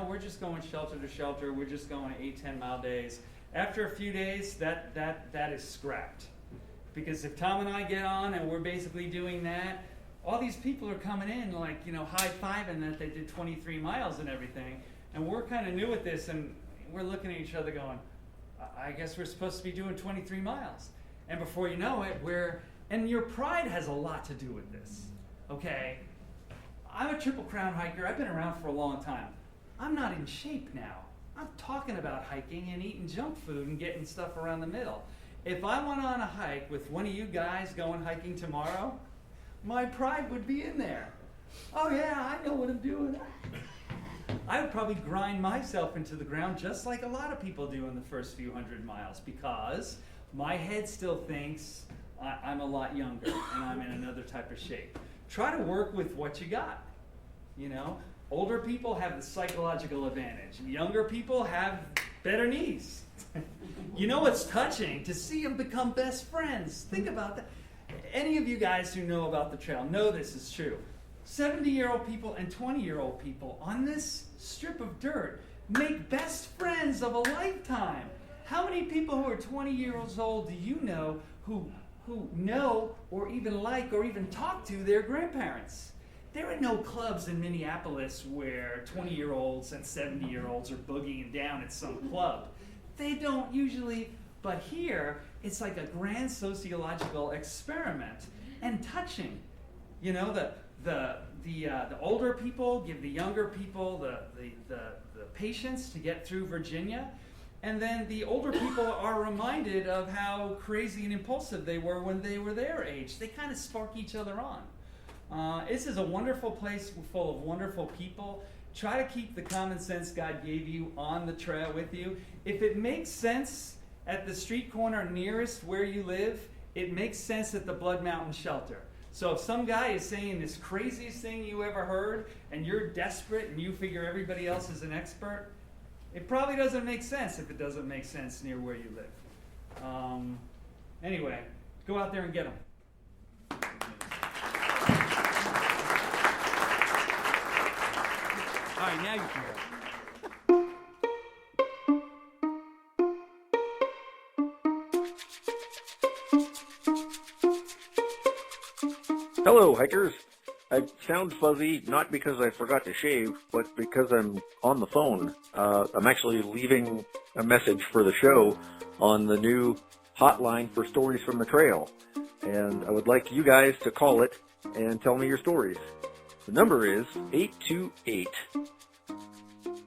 we're just going shelter to shelter. We're just going 8, 10-mile days. After a few days, that is scrapped. Because if Tom and I get on and we're basically doing that, all these people are coming in high-fiving that they did 23 miles and everything. And we're kind of new at this and we're looking at each other going, I guess we're supposed to be doing 23 miles. And before you know it, and your pride has a lot to do with this, okay? I'm a Triple Crown hiker. I've been around for a long time. I'm not in shape now. I'm talking about hiking and eating junk food and getting stuff around the middle. If I went on a hike with one of you guys going hiking tomorrow, my pride would be in there. Oh yeah, I know what I'm doing. I would probably grind myself into the ground just like a lot of people do in the first few 100 miles because my head still thinks I'm a lot younger and I'm in another type of shape. Try to work with what you got. Older people have the psychological advantage. Younger people have better knees. It's touching to see them become best friends. Think about that. Any of you guys who know about the trail know this is true. 70-year-old people and 20-year-old people on this strip of dirt make best friends of a lifetime. How many people who are 20 years old do you know who know or even like or even talk to their grandparents? There are no clubs in Minneapolis where 20-year-olds and 70-year-olds are boogieing down at some club. They don't usually, but here it's like a grand sociological experiment and touching. The older people give the younger people the patience to get through Virginia. And then the older people are reminded of how crazy and impulsive they were when they were their age. They kind of spark each other on. This is a wonderful place full of wonderful people. Try to keep the common sense God gave you on the trail with you. If it makes sense at the street corner nearest where you live, it makes sense at the Blood Mountain Shelter. So if some guy is saying this craziest thing you ever heard and you're desperate and you figure everybody else is an expert, it probably doesn't make sense if it doesn't make sense near where you live. Anyway, go out there and get them. All right, now you can go.
Hello, hikers. I sound fuzzy, not because I forgot to shave, but because I'm on the phone. I'm actually leaving a message for the show on the new hotline for stories from the trail. And I would like you guys to call it and tell me your stories. The number is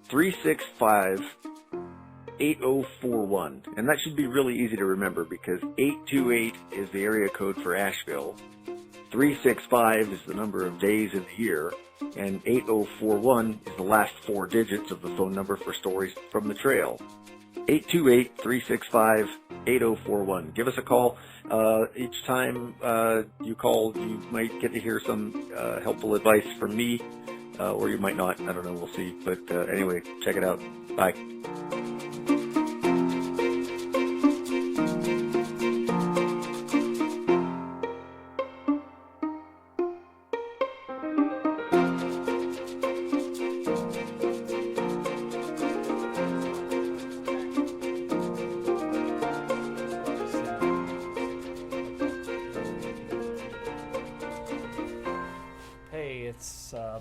828-365-8041. And that should be really easy to remember because 828 is the area code for Asheville. 365 is the number of days in the year, and 8041 is the last 4 digits of the phone number for stories from the trail. 828-365-8041. Give us a call. Each time you call, you might get to hear some helpful advice from me, or you might not. I don't know. We'll see. But anyway, check it out. Bye.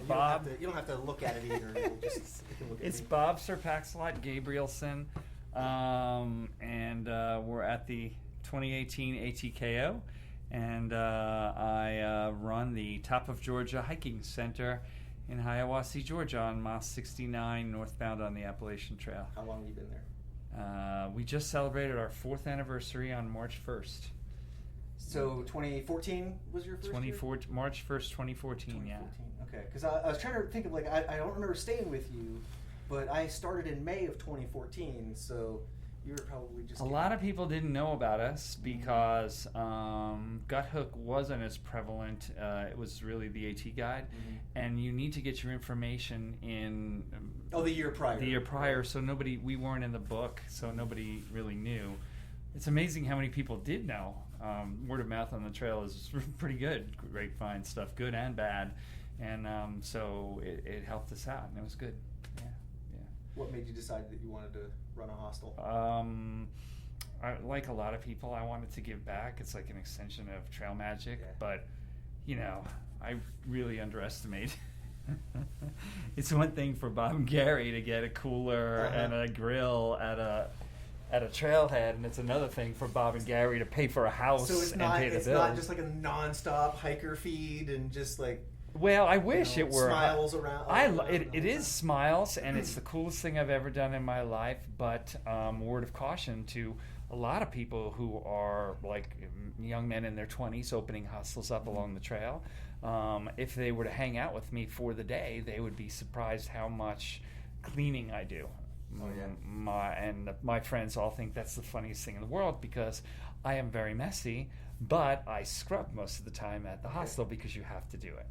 Bob.
You don't have to look at it either.
It's Bob Sir Packsalot Gabrielson, and we're at the 2018 ATKO, and I run the Top of Georgia Hiking Center in Hiawassee, Georgia, on mile 69 northbound on the Appalachian Trail.
How long have you been there?
We just celebrated our 4th anniversary on March 1st.
So 2014 was your first year?
March 1st, 2014, yeah.
Okay, because I was trying to think of, I don't remember staying with you, but I started in May of 2014, so you were probably just...
A lot of people didn't know about us because gut hook wasn't as prevalent. It was really the AT guide, and you need to get your information in...
the year prior.
The year prior, so we weren't in the book, so nobody really knew. it's amazing how many people did know. Word of mouth on the trail is pretty good. Grapevine stuff, good and bad. And so it helped us out, and it was good. Yeah.
What made you decide that you wanted to run a hostel?
Like a lot of people, I wanted to give back. It's like an extension of Trail Magic, but I really underestimate. It's one thing for Bob and Gary to get a cooler and a grill at a trailhead, and it's another thing for Bob and Gary to pay for a house and pay the bills.
It's not just like a non-stop hiker feed and just like.
Well, I wish it were.
Smiles around.
It is smiles, and it's the coolest thing I've ever done in my life. But word of caution to a lot of people who are like young men in their 20s opening hostels up along the trail. If they were to hang out with me for the day, they would be surprised how much cleaning I do.
Oh, yeah.
My friends all think that's the funniest thing in the world because I am very messy, but I scrub most of the time at the hostel because you have to do it.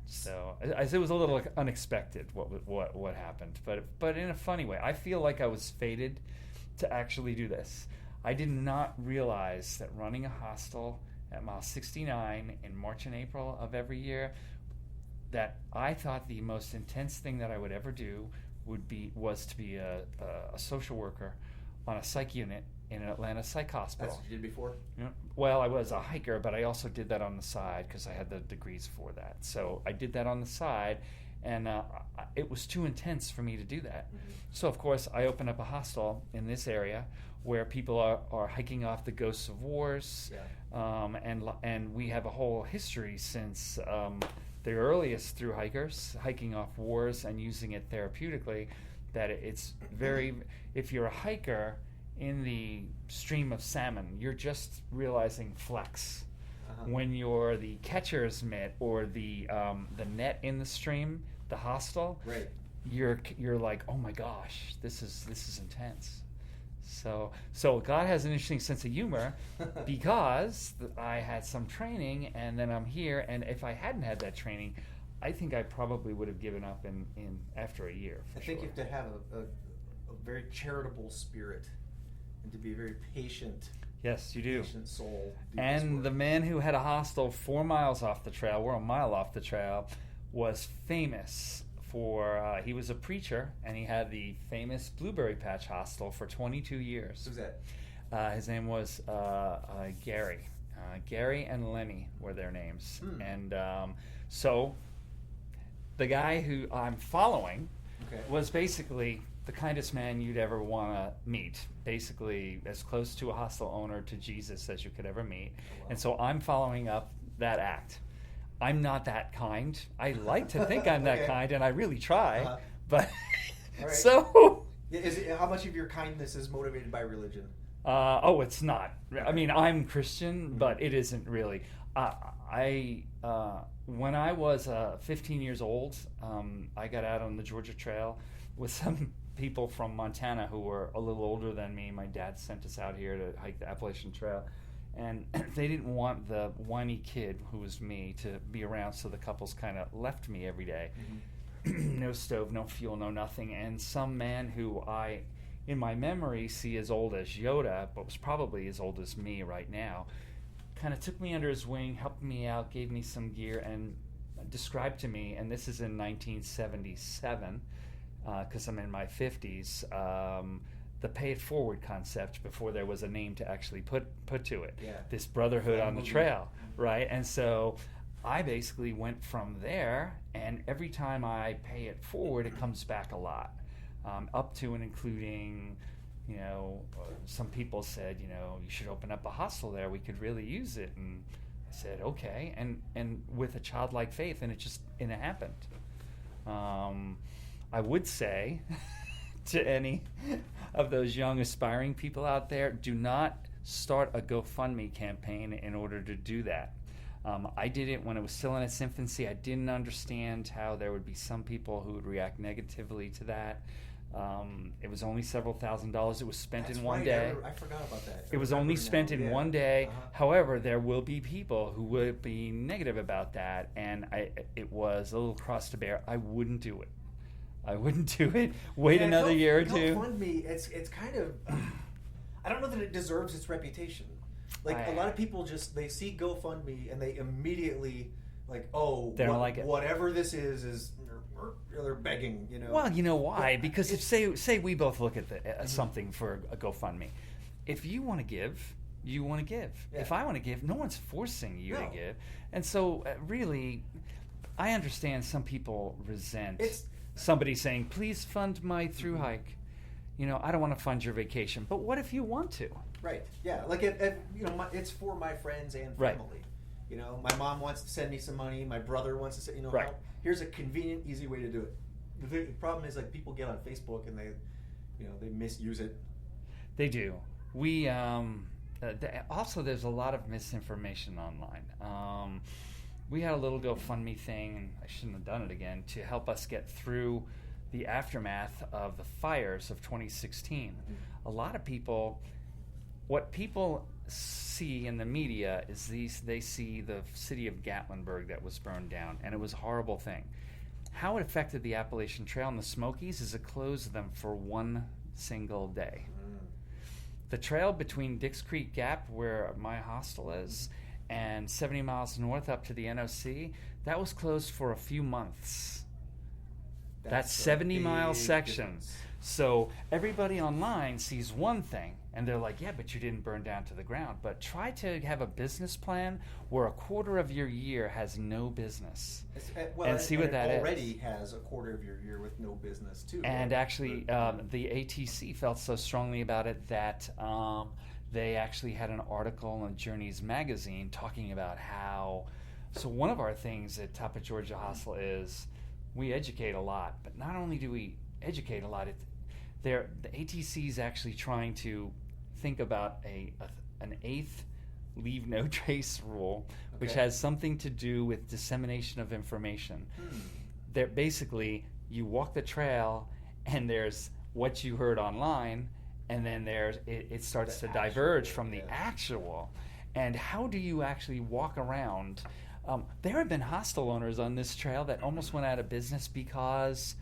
So it was a little unexpected what happened, but in a funny way. I feel like I was fated to actually do this. I did not realize that running a hostel at mile 69 in March and April of every year, that I thought the most intense thing that I would ever do was to be a social worker on a psych unit in an Atlanta psych hospital.
That's what you did before?
Yeah. Well, I was a hiker, but I also did that on the side because I had the degrees for that. So I did that on the side, and it was too intense for me to do that. Mm-hmm. So, of course, I opened up a hostel in this area where people are hiking off the ghosts of wars, and we have a whole history since the earliest through hikers, hiking off wars and using it therapeutically, that it's very, if you're a hiker in the stream of salmon, you're just realizing flex. When you're the catcher's mitt or the net in the stream, the hostel,
right,
you're like, oh my gosh, this is intense. So God has an interesting sense of humor because I had some training, and then I'm here. And if I hadn't had that training, I think I probably would have given up in after a year.
I think you have to have a very charitable spirit and to be a very patient.
Yes, you do.
Patient soul.
And the man who had a hostel 4 miles off the trail, we're a mile off the trail, was famous for, he was a preacher, and he had the famous Blueberry Patch Hostel for 22 years.
Who's that?
His name was Gary. Gary and Lenny were their names. And so the guy who I'm following was basically the kindest man you'd ever want to meet, basically as close to a hostel owner to Jesus as you could ever meet. Oh, wow. And so I'm following up that act. I'm not that kind. I like to think I'm that kind, and I really try. But
right.
So,
how much of your kindness is motivated by religion?
It's not. I mean, I'm Christian, but it isn't really. When I was 15 years old, I got out on the Georgia Trail with some people from Montana who were a little older than me. My dad sent us out here to hike the Appalachian Trail. And they didn't want the whiny kid, who was me, to be around, so the couples kind of left me every day. Mm-hmm. No stove, no fuel, no nothing. And some man who I, in my memory, see as old as Yoda, but was probably as old as me right now, kind of took me under his wing, helped me out, gave me some gear, and described to me, and this is in 1977, because I'm in my 50s, the pay it forward concept before there was a name to actually put to it. Yeah. This brotherhood on the trail, right? And so I basically went from there, and every time I pay it forward, it comes back a lot, up to and including, some people said, you should open up a hostel there. We could really use it. And I said, okay. And with a childlike faith, and it happened. I would say to any of those young aspiring people out there, do not start a GoFundMe campaign in order to do that. I did it when it was still in its infancy. I didn't understand how there would be some people who would react negatively to that. It was only several $1,000s. It was spent in one day.
I forgot about that.
It was only spent in one day. However, there will be people who would be negative about that, and it was a little cross to bear. I wouldn't do it. Wait another year or two.
GoFundMe, it's kind of. I don't know that it deserves its reputation. Like a lot of people they see GoFundMe and they immediately like, oh,
they don't like it.
Whatever this is they're begging, you know.
Well, you know why? Because if say we both look at something for a GoFundMe, if you want to give, you want to give. Yeah. If I want to give, no one's forcing you to give. And so, really, I understand some people resent somebody saying, "Please fund my thru hike." You know, I don't want to fund your vacation, but what if you want to?
Right. Yeah. Like if you know, it's for my friends and family. Right. You know, my mom wants to send me some money. My brother wants to send. You know,
right.
Here's a convenient, easy way to do it. The problem is like people get on Facebook and they misuse it.
They do. We also there's a lot of misinformation online. We had a little GoFundMe thing, and I shouldn't have done it again, to help us get through the aftermath of the fires of 2016. Mm-hmm. A lot of people, what people see in the media is they see the city of Gatlinburg that was burned down, and it was a horrible thing. How it affected the Appalachian Trail and the Smokies is it closed them for one single day. The trail between Dix Creek Gap, where my hostel is, and 70 miles north up to the NOC, that was closed for a few months. That's 70-mile section. Difference. So everybody online sees one thing, and they're like, yeah, but you didn't burn down to the ground. But try to have a business plan where a quarter of your year has no business. And see what that is.
It already has a quarter of your year with no business, too.
And actually, the ATC felt so strongly about it that they actually had an article in Journeys magazine talking about how... So one of our things at Top of Georgia Hostel is we educate a lot. But not only do we educate a lot, the ATC is actually trying to think about an eighth leave no trace rule, which has something to do with dissemination of information. There, basically, you walk the trail, and there's what you heard online, and then it starts to diverge from the actual. And how do you actually walk around? There have been hostel owners on this trail that almost went out of business because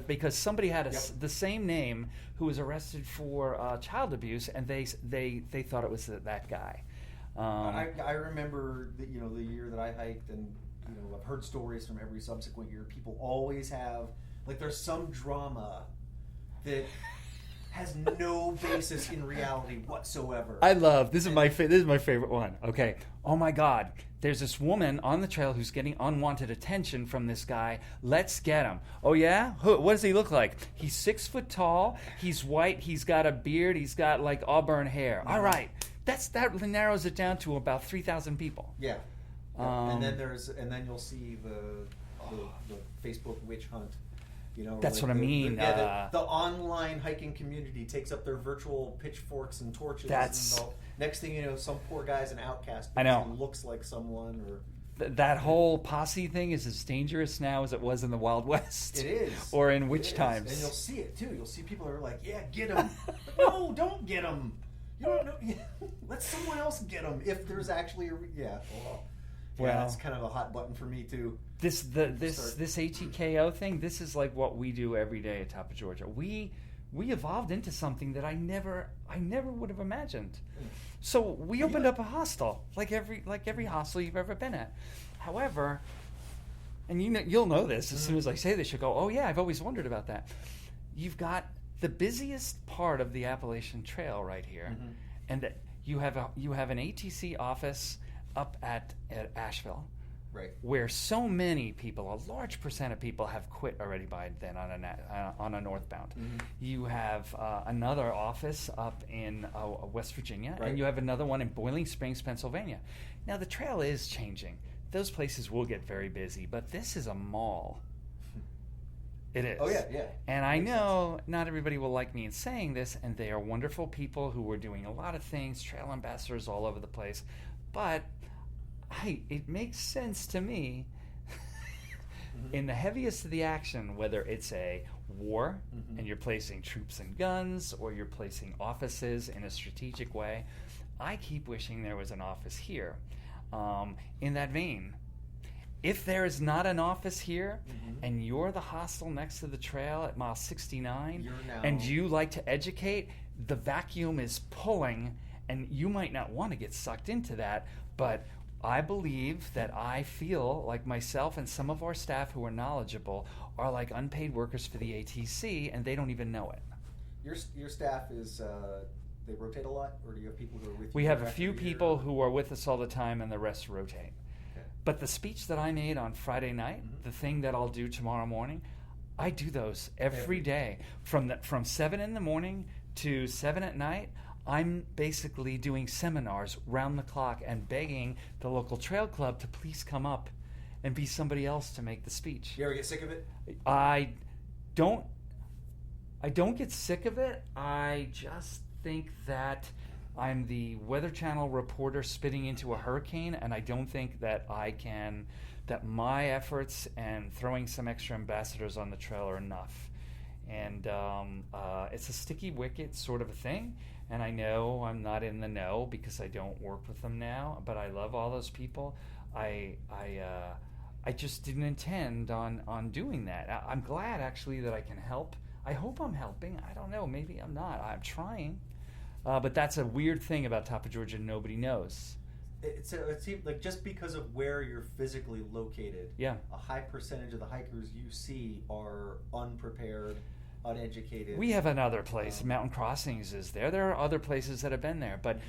because somebody had the same name who was arrested for child abuse, and they thought it was that guy.
I remember the year that I hiked, and I've heard stories from every subsequent year. People always have there's some drama that has no basis in reality whatsoever.
I love this is my favorite one. Okay. Oh my God. There's this woman on the trail who's getting unwanted attention from this guy. Let's get him. Oh yeah? What does he look like? He's 6 foot tall. He's white. He's got a beard. He's got auburn hair. All right. That narrows it down to about 3,000 people.
Yeah. And then you'll see the Facebook witch hunt.
That's what I mean.
The online hiking community takes up their virtual pitchforks and torches. Next thing you know, some poor guy's an outcast because he looks like someone. Or
that whole posse thing is as dangerous now as it was in the Wild West.
It is.
Or in witch times.
And you'll see it too. You'll see people who are like, "Yeah, get him." No, don't get him. You don't know. Let someone else get him if there's actually well, that's kind of a hot button for me too.
This ATKO thing, this is like what we do every day at Top of Georgia. We evolved into something that I never would have imagined. So we opened up a hostel, like every hostel you've ever been at. However, and you'll know this as soon as I say this, you'll go, "Oh yeah, I've always wondered about that." You've got the busiest part of the Appalachian Trail right here, and you have an ATC office up at Asheville.
Right.
Where so many people, a large percent of people, have quit already by then on a northbound. You have another office up in West Virginia, and you have another one in Boiling Springs, Pennsylvania. Now, the trail is changing. Those places will get very busy, but this is a mall. It is.
Oh, yeah.
And I know not everybody will like me in saying this, and they are wonderful people who are doing a lot of things, trail ambassadors all over the place, but it makes sense to me in the heaviest of the action, whether it's a war and you're placing troops and guns, or you're placing offices in a strategic way. I keep wishing there was an office here. In that vein, if there is not an office here, and you're the hostel next to the trail at mile 69,
You're now-
and you like to educate, the vacuum is pulling, and you might not want to get sucked into that, but I believe that I feel like myself and some of our staff who are knowledgeable are like unpaid workers for the ATC, and they don't even know it.
Your staff is they rotate a lot, or do you have people who are with you?
We have a
after
few
your-
people who are with us all the time, and the rest rotate.
Okay.
But the speech that I made on Friday night, the thing that I'll do tomorrow morning, I do those every day. From 7 in the morning to 7 at night, I'm basically doing seminars round the clock and begging the local trail club to please come up and be somebody else to make the speech.
You ever get sick of it?
I don't get sick of it. I just think that I'm the Weather Channel reporter spitting into a hurricane, and I don't think that that my efforts and throwing some extra ambassadors on the trail are enough. And it's a sticky wicket sort of a thing, and I know I'm not in the know because I don't work with them now, but I love all those people. I just didn't intend on doing that. I'm glad actually that I can help. I hope I'm helping. I don't know. Maybe I'm not. I'm trying. But that's a weird thing about top of Georgia nobody knows.
It seems like just because of where you're physically located,
Yeah.
a high percentage of the hikers you see are unprepared, uneducated.
We have another place. Mountain Crossings is there. There are other places that have been there, but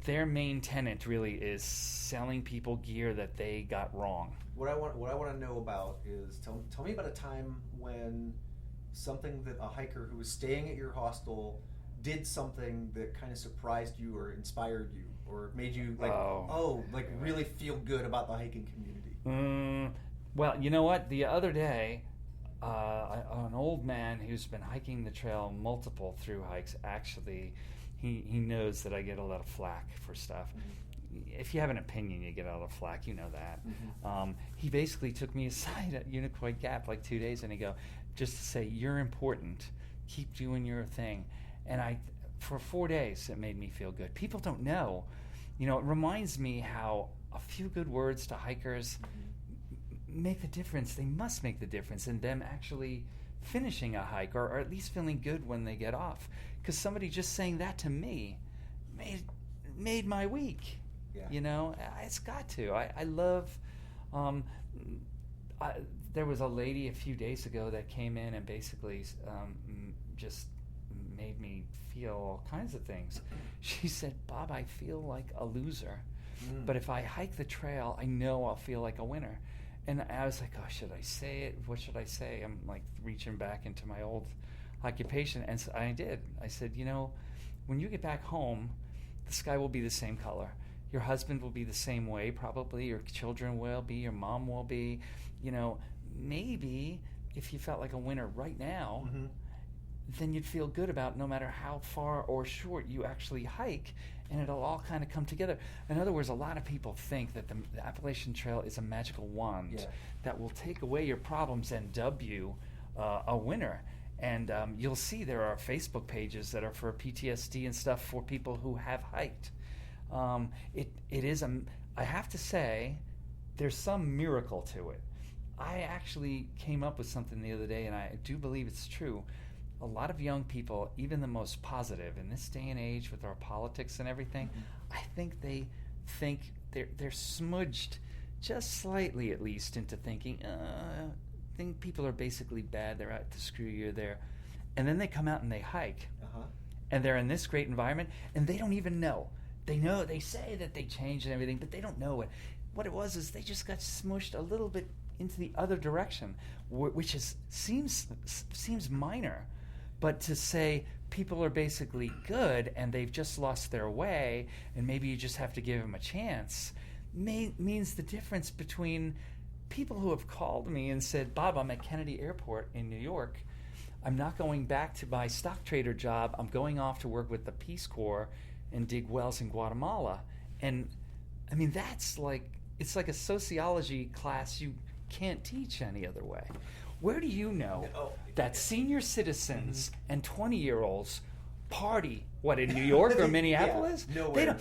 their main tenant really is selling people gear that they got wrong.
What I want to know about is tell me about a time when something that a hiker who was staying at your hostel did something that kind of surprised you or inspired you or made you really feel good about the hiking community.
Well, you know what? The other day, an old man who's been hiking the trail multiple through hikes, actually, he knows that I get a lot of flack for stuff. If you have an opinion, you get a lot of flack. You know that. He basically took me aside at Unicoi Gap like 2 days, and he go, just to say, you're important. Keep doing your thing. And for 4 days, it made me feel good. People don't know. You know, it reminds me how a few good words to hikers make the difference. They must make the difference in them actually finishing a hike or at least feeling good when they get off. Because somebody just saying that to me made my week.
Yeah.
You know, it's got to. I love... there was a lady a few days ago that came in and basically just made me feel all kinds of things. She said, Bob, I feel like a loser. But if I hike the trail, I know I'll feel like a winner. And I was like, oh, should I say it? What should I say? I'm like reaching back into my old occupation. And so I did. I said, you know, when you get back home, the sky will be the same color. Your husband will be the same way, probably. Your children will be. Your mom will be. You know, maybe if you felt like a winner right now, then you'd feel good about no matter how far or short you actually hike, and it'll all kind of come together. In other words, a lot of people think that the Appalachian Trail is a magical wand that will take away your problems and dub you a winner. And you'll see there are Facebook pages that are for PTSD and stuff for people who have hiked. It is I have to say, there's some miracle to it. I actually came up with something the other day, and I do believe it's true. A lot of young people, even the most positive in this day and age with our politics and everything, I think they think they're smudged just slightly, at least, into thinking, think people are basically bad, they're out to screw you there. And then they come out and they hike. And they're in this great environment, and they don't even know. They say that they changed and everything, but they don't know it. What it was is they just got smushed a little bit into the other direction, which seems minor. But to say people are basically good and they've just lost their way and maybe you just have to give them a chance means the difference between people who have called me and said, Bob, I'm at Kennedy Airport in New York. I'm not going back to my stock trader job. I'm going off to work with the Peace Corps and dig wells in Guatemala. And I mean, it's like a sociology class you can't teach any other way. Where do you know that senior citizens and 20-year-olds party, in New York or Minneapolis?
Nowhere.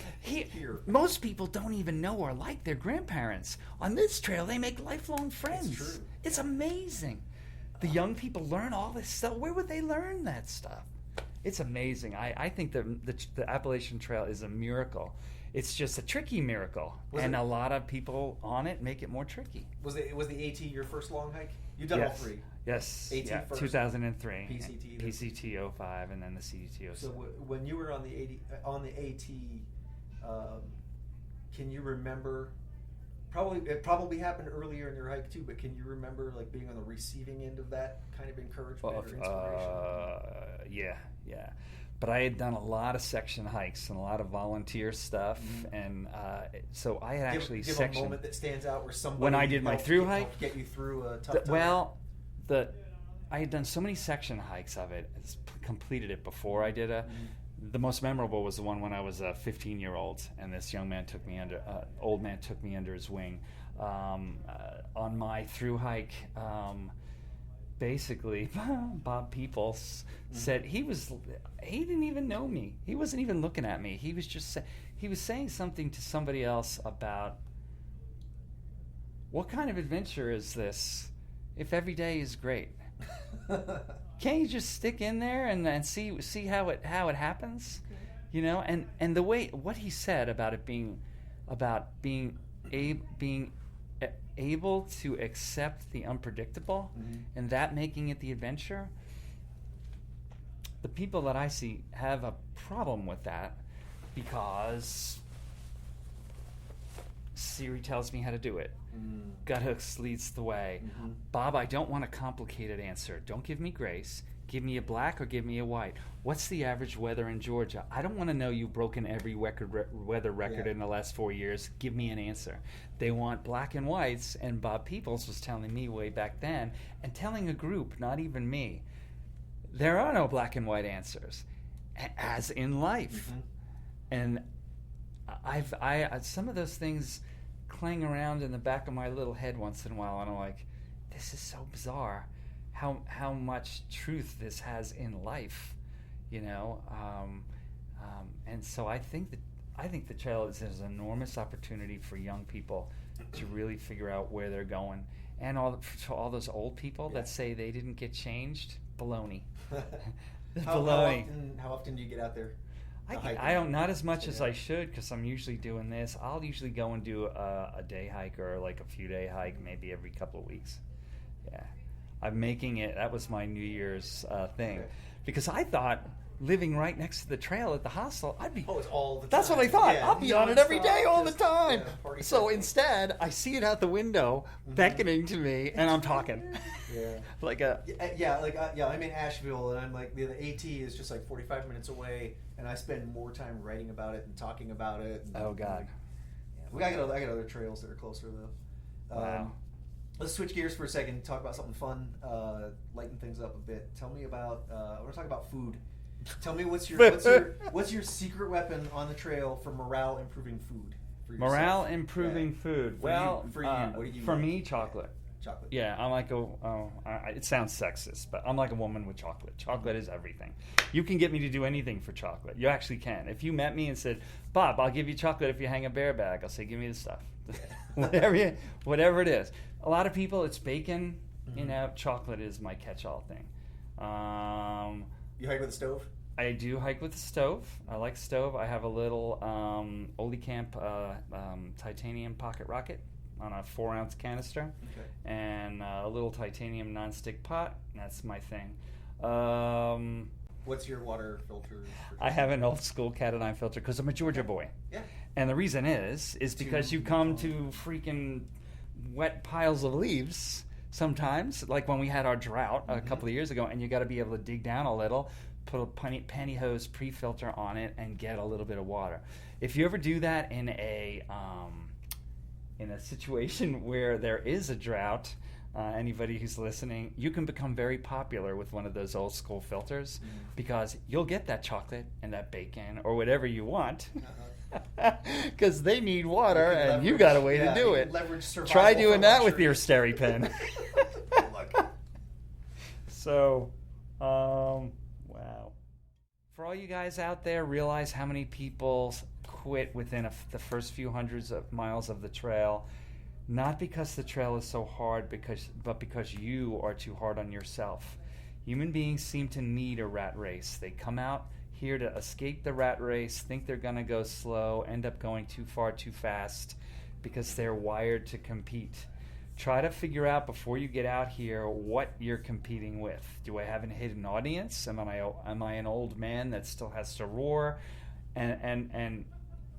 Most people don't even know or like their grandparents. On this trail, they make lifelong friends.
It's true.
It's amazing. The young people learn all this stuff. Where would they learn that stuff? It's amazing. I think the Appalachian Trail is a miracle. It's just a tricky miracle, and a lot of people on it make it more tricky.
Was the AT your first long hike? You've done all three.
Yes.
AT first,
2003.
PCT
05, and then the CT 06.
So when you were on the AT, can you remember? It probably happened earlier in your hike too, but can you remember like being on the receiving end of that kind of encouragement or inspiration?
Yeah. But I had done a lot of section hikes and a lot of volunteer stuff, and so I had actually
give a moment that stands out where somebody
when I did my through hike
get you through a tough time.
Well, I had done so many section hikes of it, completed it before I did the most memorable was the one when I was a 15-year-old, and this young man took me old man took me under his wing on my through hike. Basically, Bob Peoples said he didn't even know me. He wasn't even looking at me. He was just he was saying something to somebody else about what kind of adventure is this if every day is great. Can't you just stick in there and see how it happens, And the way what he said about it being able to accept the unpredictable and that making it the adventure. The people that I see have a problem with that because Siri tells me how to do it. Gut hooks leads the way. Bob, I don't want a complicated answer. Don't give me grace. Give me a black or give me a white. What's the average weather in Georgia? I don't want to know you've broken every weather record in the last 4 years. Give me an answer. They want black and whites, and Bob Peoples was telling me way back then, and telling a group, not even me, there are no black and white answers, as in life. And I some of those things clang around in the back of my little head once in a while, and I'm like, this is so bizarre. How much truth this has in life, and so I think the trail is an enormous opportunity for young people to really figure out where they're going, and all those old people that say they didn't get changed, baloney.
How often do you get out there?
I don't, not as much as I should, because I'm usually doing this. I'll usually go and do a day hike or like a few day hike maybe every couple of weeks. Yeah. I'm making it, that was my New Year's thing. Because I thought living right next to the trail at the hostel, I'd be...
Oh, it's all the time.
That's what I thought. I'll be on it every day all the time.
Yeah,
so instead, I see it out the window beckoning to me, and I'm talking. I'm in Asheville, and I'm like, the AT is just like 45 minutes away, and I spend more time writing about it and talking about it. Oh, God.
I got other trails that are closer, though.
Wow.
Let's switch gears for a second and talk about something fun, lighten things up a bit. Tell me about, I want to talk about food. Tell me what's your secret weapon on the trail for morale improving food? For yourself?
Morale improving food.
For you, what do you
for
like?
Me, chocolate.
Chocolate.
Yeah, I'm like it sounds sexist, but I'm like a woman with chocolate. Chocolate is everything. You can get me to do anything for chocolate. You actually can. If you met me and said, Bob, I'll give you chocolate if you hang a bear bag, I'll say, give me the stuff. Whatever it is. A lot of people, it's bacon. Chocolate is my catch-all thing.
You hike with a stove?
I do hike with a stove. I like stove. I have a little Olicamp titanium pocket rocket on a 4-ounce canister, and a little titanium nonstick pot. That's my thing.
What's your water filter?
I have an old school cat and eye filter because I'm a Georgia boy.
Yeah.
And the reason is because you come to freaking wet piles of leaves sometimes, like when we had our drought a couple of years ago, and you got to be able to dig down a little, put a pantyhose pre-filter on it, and get a little bit of water. If you ever do that in a situation where there is a drought, anybody who's listening, you can become very popular with one of those old school filters because you'll get that chocolate and that bacon or whatever you want because they need water and you got a way to do it. Try doing that with your SteriPen. So, wow. For all you guys out there, realize how many people quit within the first few hundreds of miles of the trail. Not because the trail is so hard, but because you are too hard on yourself. Human beings seem to need a rat race. They come out here to escape the rat race, think they're going to go slow, end up going too far too fast because they're wired to compete. Try to figure out before you get out here what you're competing with. Do I have a hidden audience? Am I an old man that still has to roar? And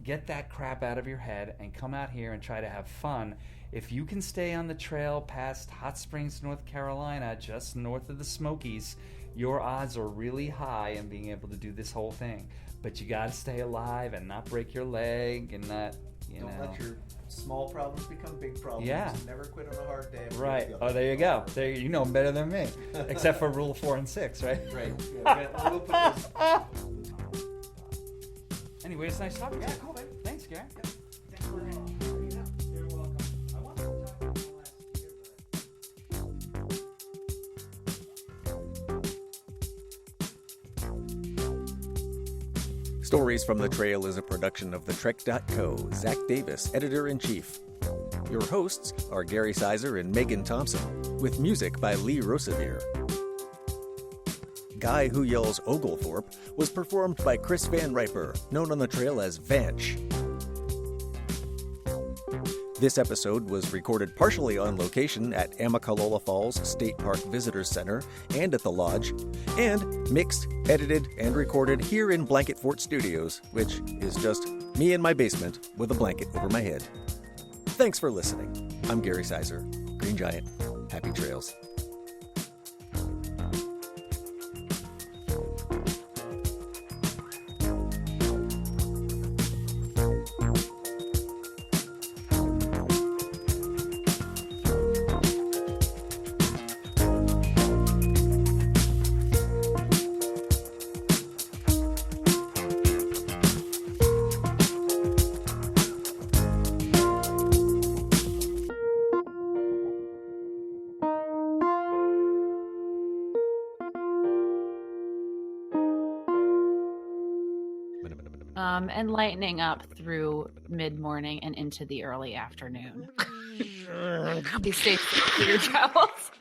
get that crap out of your head and come out here and try to have fun. If you can stay on the trail past Hot Springs, North Carolina, just north of the Smokies, your odds are really high in being able to do this whole thing. But you got to stay alive and not break your leg and not,
Don't let your small problems become big problems.
Yeah.
Never quit on a hard day.
Right. Oh, there you go. You know better than me. Except for rule 4 and 6, right?
Right. Yeah, we'll put those...
Anyway, it's nice talking to you.
Yeah, cool, man.
Thanks, Gary.
Yep. Thanks for bringing it up.
You're welcome. I wanted to talk about the last year,
Stories from the Trail is a production of thetrek.co. Zach Davis, editor-in-chief. Your hosts are Gary Sizer and Megan Thompson, with music by Lee Rosevere. Guy Who Yells Oglethorpe was performed by Chris Van Riper, known on the trail as Vanch. This episode was recorded partially on location at Amicalola Falls State Park Visitors Center and at the Lodge, and mixed, edited, and recorded here in Blanket Fort Studios, which is just me in my basement with a blanket over my head. Thanks for listening. I'm Gary Sizer, Green Giant. Happy trails.
And lightening up through mid-morning and into the early afternoon. Be safe for your travels.